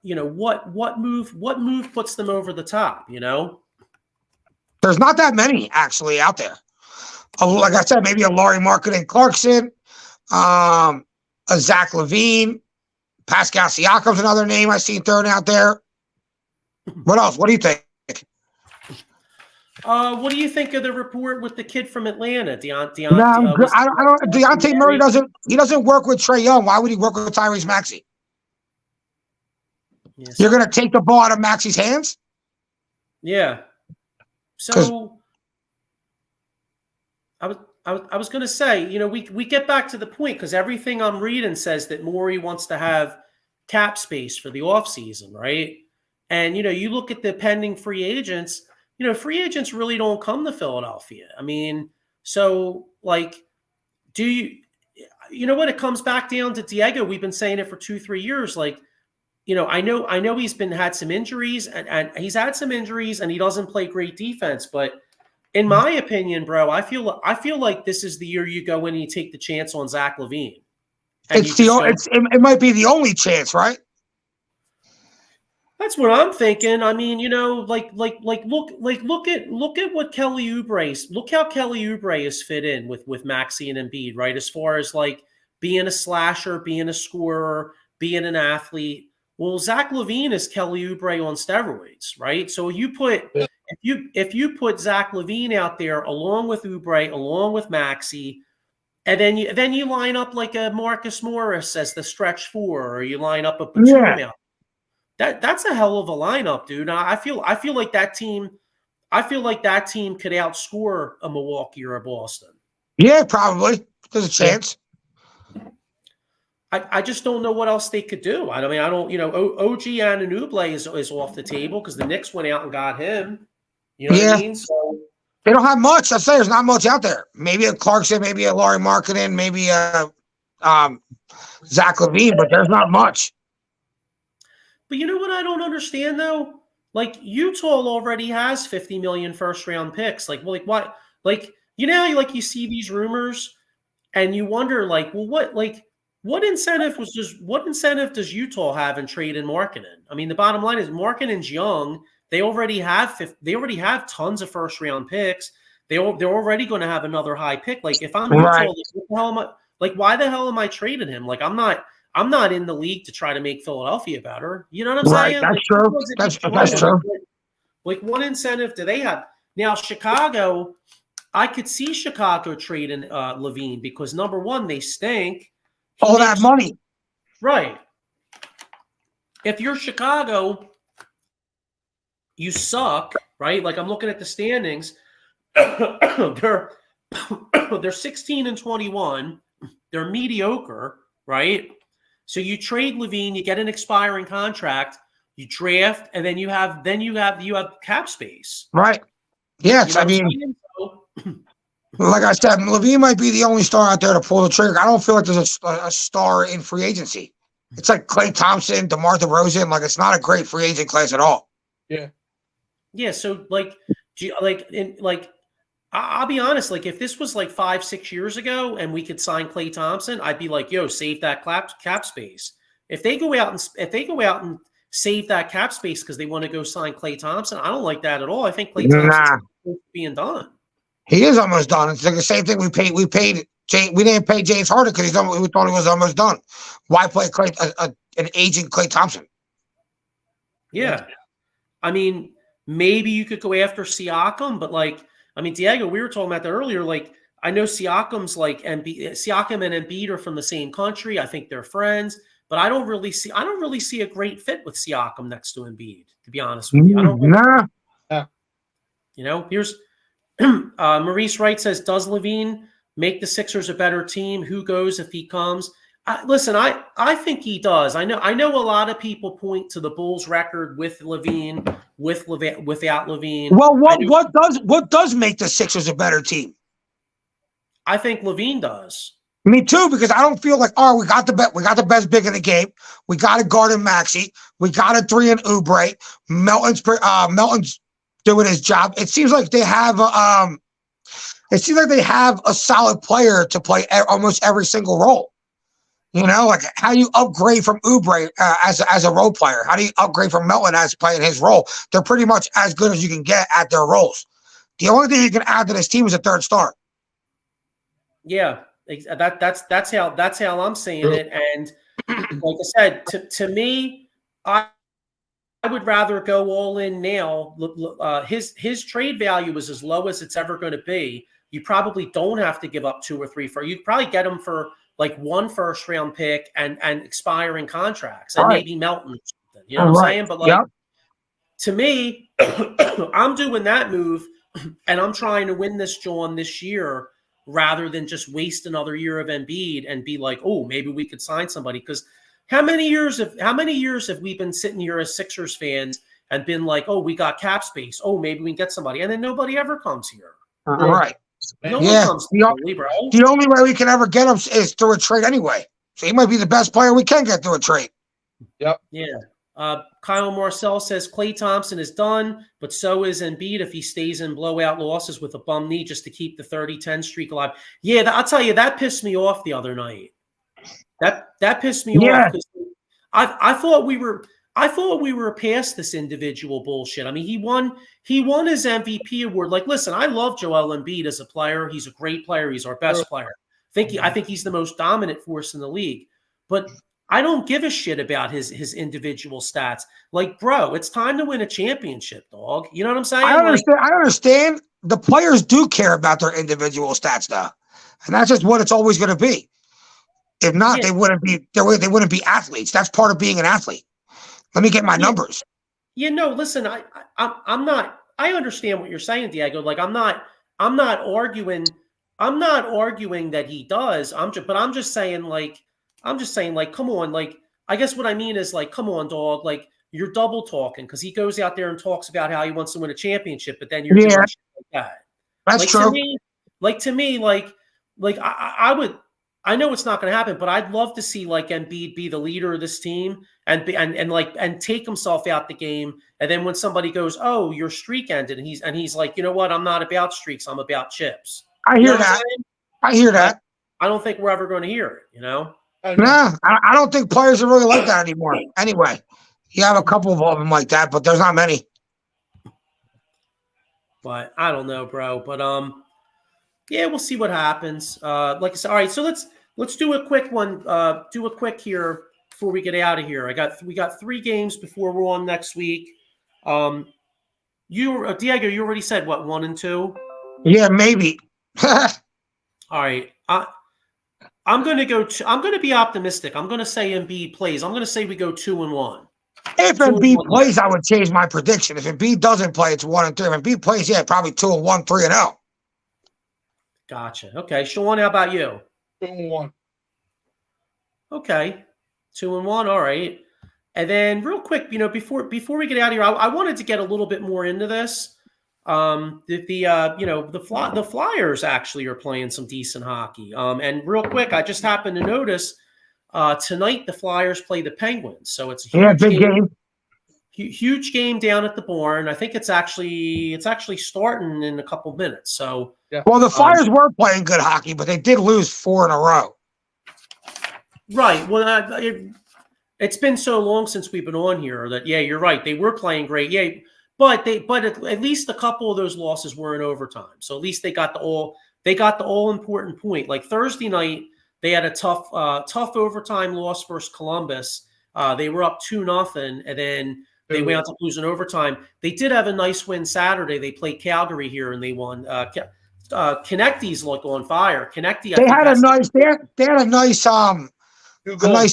move puts them over the top, There's not that many actually out there. Like I said, maybe a Laurie Marketing Clarkson, a Zach LaVine, Pascal Siakam's another name I seen thrown out there. What else? What do you think? What do you think of the report with the kid from Atlanta, Deontay? No, I don't. Deontay Murray doesn't work with Trae Young. Why would he work with Tyrese Maxey? Yeah, You're going to take the ball out of Maxey's hands? Yeah. So I was going to say, we get back to the point because everything I'm reading says that Morey wants to have cap space for the offseason, right? And, you look at the pending free agents, free agents really don't come to Philadelphia. I mean, so like, do you know what? It comes back down to Diego. We've been saying it for 2-3 years. Like, I know he's had some injuries and he's had some injuries and he doesn't play great defense, but in my opinion, bro, I feel like this is the year you go in and you take the chance on Zach LaVine. It might be the only chance, right? That's what I'm thinking. I mean, look at what Kelly Oubre. Look how Kelly Oubre is fit in with Maxey and Embiid, right? As far as like being a slasher, being a scorer, being an athlete. Well, Zach LaVine is Kelly Oubre on steroids, right? So if you put Zach LaVine out there along with Oubre, along with Maxey, and then you line up like a Marcus Morris as the stretch 4, or you line up a Batum out. That's a hell of a lineup, dude. I feel like that team could outscore a Milwaukee or a Boston. Yeah, probably. There's a chance. I just don't know what else they could do. I mean, I don't, OG Anunoby is off the table because the Knicks went out and got him. You know what I mean? So they don't have much. I say there's not much out there. Maybe a Clarkson, maybe a Laurie Marketing, maybe a Zach LaVine, but there's not much. But you know what I don't understand though? Like Utah already has 50 million first-round picks. Like what? Like you see these rumors, and you wonder, like, well, what incentive does Utah have in trading Markkanen? I mean, the bottom line is Markkanen's young. They already have tons of first round picks. They're already going to have another high pick. Like if I'm Utah, like, what the hell am I? Like, why the hell am I trading him? Like I'm not I'm not in the league to try to make Philadelphia better. You know what I'm Right, saying? that's Like, true. That's true. Like, what incentive do they have? Now, Chicago, I could see Chicago trading Levine because, number one, they stink. All that money. Right. If you're Chicago, you suck, right? Like, I'm looking at the standings. They're 16-21. They're mediocre, right? So you trade Levine, you get an expiring contract, you draft, and then you have cap space. Right. Yes, I mean, like I said, Levine might be the only star out there to pull the trigger. I don't feel like there's a star in free agency. It's like Klay Thompson, DeMar DeRozan. Like, it's not a great free agent class at all. Yeah. Yeah. So I'll be honest. Like, if this was like 5-6 years ago and we could sign Klay Thompson, I'd be like, "Yo, save that cap space." If they go out and save that cap space because they want to go sign Klay Thompson, I don't like that at all. I think Klay Thompson's being done. He is almost done. It's like the same thing we paid James. We didn't pay James Harden because we thought he was almost done. Why play an aging Klay Thompson? Yeah. I mean, maybe you could go after Siakam, but Diego, we were talking about that earlier. Like, I know Siakam's Siakam and Embiid are from the same country. I think they're friends, but I don't really see a great fit with Siakam next to Embiid, to be honest with you. I don't here's Maurice Wright says, does Levine make the Sixers a better team? Who goes if he comes? Listen, I think he does. I know a lot of people point to the Bulls record with Levine, without Levine. Well, what does make the Sixers a better team? I think Levine does. Me too, because I don't feel like, we got the best big in the game. We got a guard in Maxey. We got a 3 in Oubre. Melton's doing his job. It seems like they have a solid player to play almost every single role. You know, like, how do you upgrade from Oubre as a role player? How do you upgrade from Melton as playing his role? They're pretty much as good as you can get at their roles. The only thing you can add to this team is a third star. Yeah, that's how I'm saying it. And like I said, to me, I would rather go all in now. His trade value is as low as it's ever going to be. You probably don't have to give up 2 or 3 for. You probably get him for like 1 first-round pick and expiring contracts, and maybe Melton or something. You know what I'm saying? But to me, I'm doing that move, and I'm trying to win this, John, this year, rather than just waste another year of Embiid and be like, oh, maybe we could sign somebody. Because how many years have we been sitting here as Sixers fans and been like, oh, we got cap space. Oh, maybe we can get somebody. And then nobody ever comes here. Right. No one comes to Philly, bro. The only way we can ever get him is through a trade anyway. So he might be the best player we can get through a trade. Yep. Yeah. Kyle Marcel says Klay Thompson is done, but so is Embiid if he stays in blowout losses with a bum knee just to keep the 30-10 streak alive. Yeah, I'll tell you, that pissed me off the other night. That pissed me off because I thought we were past this individual bullshit. I mean, he won his MVP award. Like, listen, I love Joel Embiid as a player. He's a great player. He's our best player. I think he's the most dominant force in the league. But I don't give a shit about his individual stats. Like, bro, it's time to win a championship, dog. You know what I'm saying? I understand. The players do care about their individual stats, though, and that's just what it's always going to be. If not, they wouldn't be athletes. That's part of being an athlete. Let me get my numbers. Yeah, no, listen, I'm not. I understand what you're saying, Diego. Like, I'm not arguing that he does. I'm just saying, like, come on, like, I guess what I mean is, like, come on, dog, like, you're double talking because he goes out there and talks about how he wants to win a championship, but then you're doing shit like that. That's like, true. To me, I know it's not going to happen, but I'd love to see like Embiid be the leader of this team and take himself out the game. And then when somebody goes, "Oh, your streak ended," and he's like, "You know what? I'm not about streaks. I'm about chips." I hear that. I hear that. I don't think we're ever going to hear it. You know? No, I don't think players are really like that anymore. Anyway, you have a couple of them like that, but there's not many. But I don't know, bro. But yeah, we'll see what happens. Like I said, all right. So let's do a quick one. Do a quick here before we get out of here. We got 3 games before we're on next week. Diego, you already said what, 1 and 2? Yeah, maybe. All right. I'm going to be optimistic. I'm going to say Embiid plays. I'm going to say we go 2 and 1. If Embiid plays, I would change my prediction. If Embiid doesn't play, it's 1 and 3. If Embiid plays, yeah, probably 2 and 1, 3 and 0. Gotcha. Okay, Sean, how about you? 2 and 1. Okay, 2 and 1. All right. And then, real quick, before we get out of here, I wanted to get a little bit more into this. The Flyers actually are playing some decent hockey. And real quick, I just happened to notice tonight the Flyers play the Penguins, so it's a huge big game. Huge game down at the barn. I think it's actually starting in a couple minutes. So yeah. Well, the Flyers were playing good hockey, but they did lose 4 in a row. Right. Well, it's been so long since we've been on here that you're right. They were playing great. Yeah, but at least a couple of those losses were in overtime. So at least they got the all important point. Like Thursday night, they had a tough overtime loss versus Columbus. They were up 2-0, and then they went up losing overtime. They did have a nice win Saturday. They played Calgary here and they won. Konechty's like on fire. Konechty. They had a nice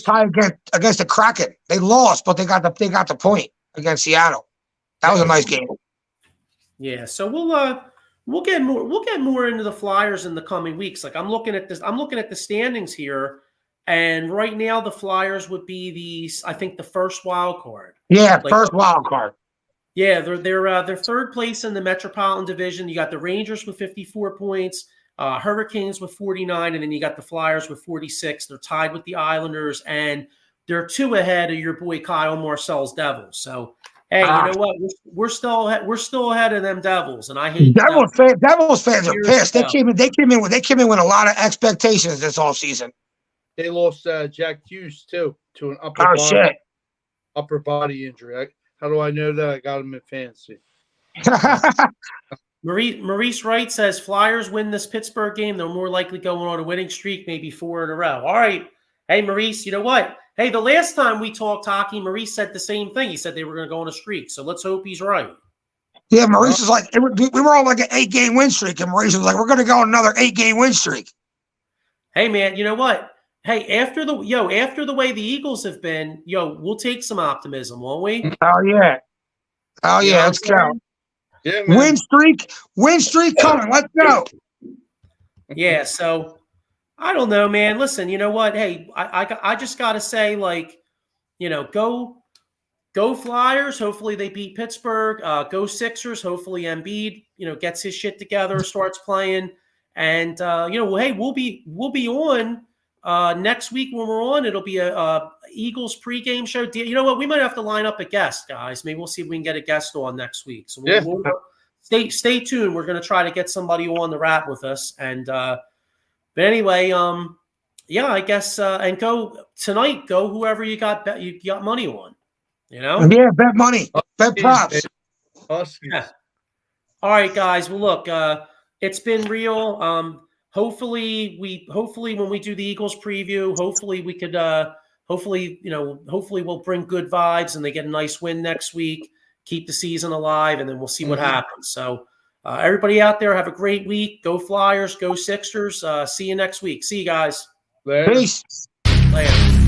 tie against the Kraken. They lost, but they got the point against Seattle. That was a nice game. Yeah, so we'll get more into the Flyers in the coming weeks. Like I'm looking at the standings here, and right now the Flyers would be the first wild card. Yeah, first wild card. Yeah, they're third place in the Metropolitan Division. You got the Rangers with 54 points, Hurricanes with 49, and then you got the Flyers with 46. They're tied with the Islanders, and they're 2 ahead of your boy Kyle Marcel's Devils. So, hey, you know what? We're still ahead of them Devils, and I hate Devils fans. Devils fans are pissed. They came in with a lot of expectations this offseason. They lost Jack Hughes too to an upper body injury. How do I know that? I got him in fantasy. Maurice Wright says Flyers win this Pittsburgh game. They're more likely going on a winning streak, maybe 4 in a row. All right. Hey, Maurice, you know what? Hey, the last time we talked hockey, Maurice said the same thing. He said they were going to go on a streak. So let's hope he's right. Yeah, Maurice was like, we were on like an 8-game win streak, and Maurice was like, we're going to go on another 8-game win streak. Hey, man, you know what? Hey, after the way the Eagles have been, we'll take some optimism, won't we? Oh yeah, let's go. Yeah, man. Win streak coming. Let's go. Yeah, so I don't know, man. Listen, you know what? Hey, I just got to say, like, go Flyers. Hopefully they beat Pittsburgh. Go Sixers. Hopefully Embiid, gets his shit together, starts playing, and hey, we'll be on. Next week when we're on, it'll be a Eagles pregame show. You know what? We might have to line up a guest, guys. Maybe we'll see if we can get a guest on next week. So we'll stay tuned. We're going to try to get somebody on the rap with us. And but anyway, I guess and go tonight. Go whoever you got money on. Yeah, bet money, bet props. Yeah. All right, guys. Well, look, it's been real. Hopefully when we do the Eagles preview, hopefully we could, hopefully we'll bring good vibes and they get a nice win next week, keep the season alive, and then we'll see what happens. So everybody out there, have a great week. Go Flyers, go Sixers. See you next week. See you guys. Peace. Later.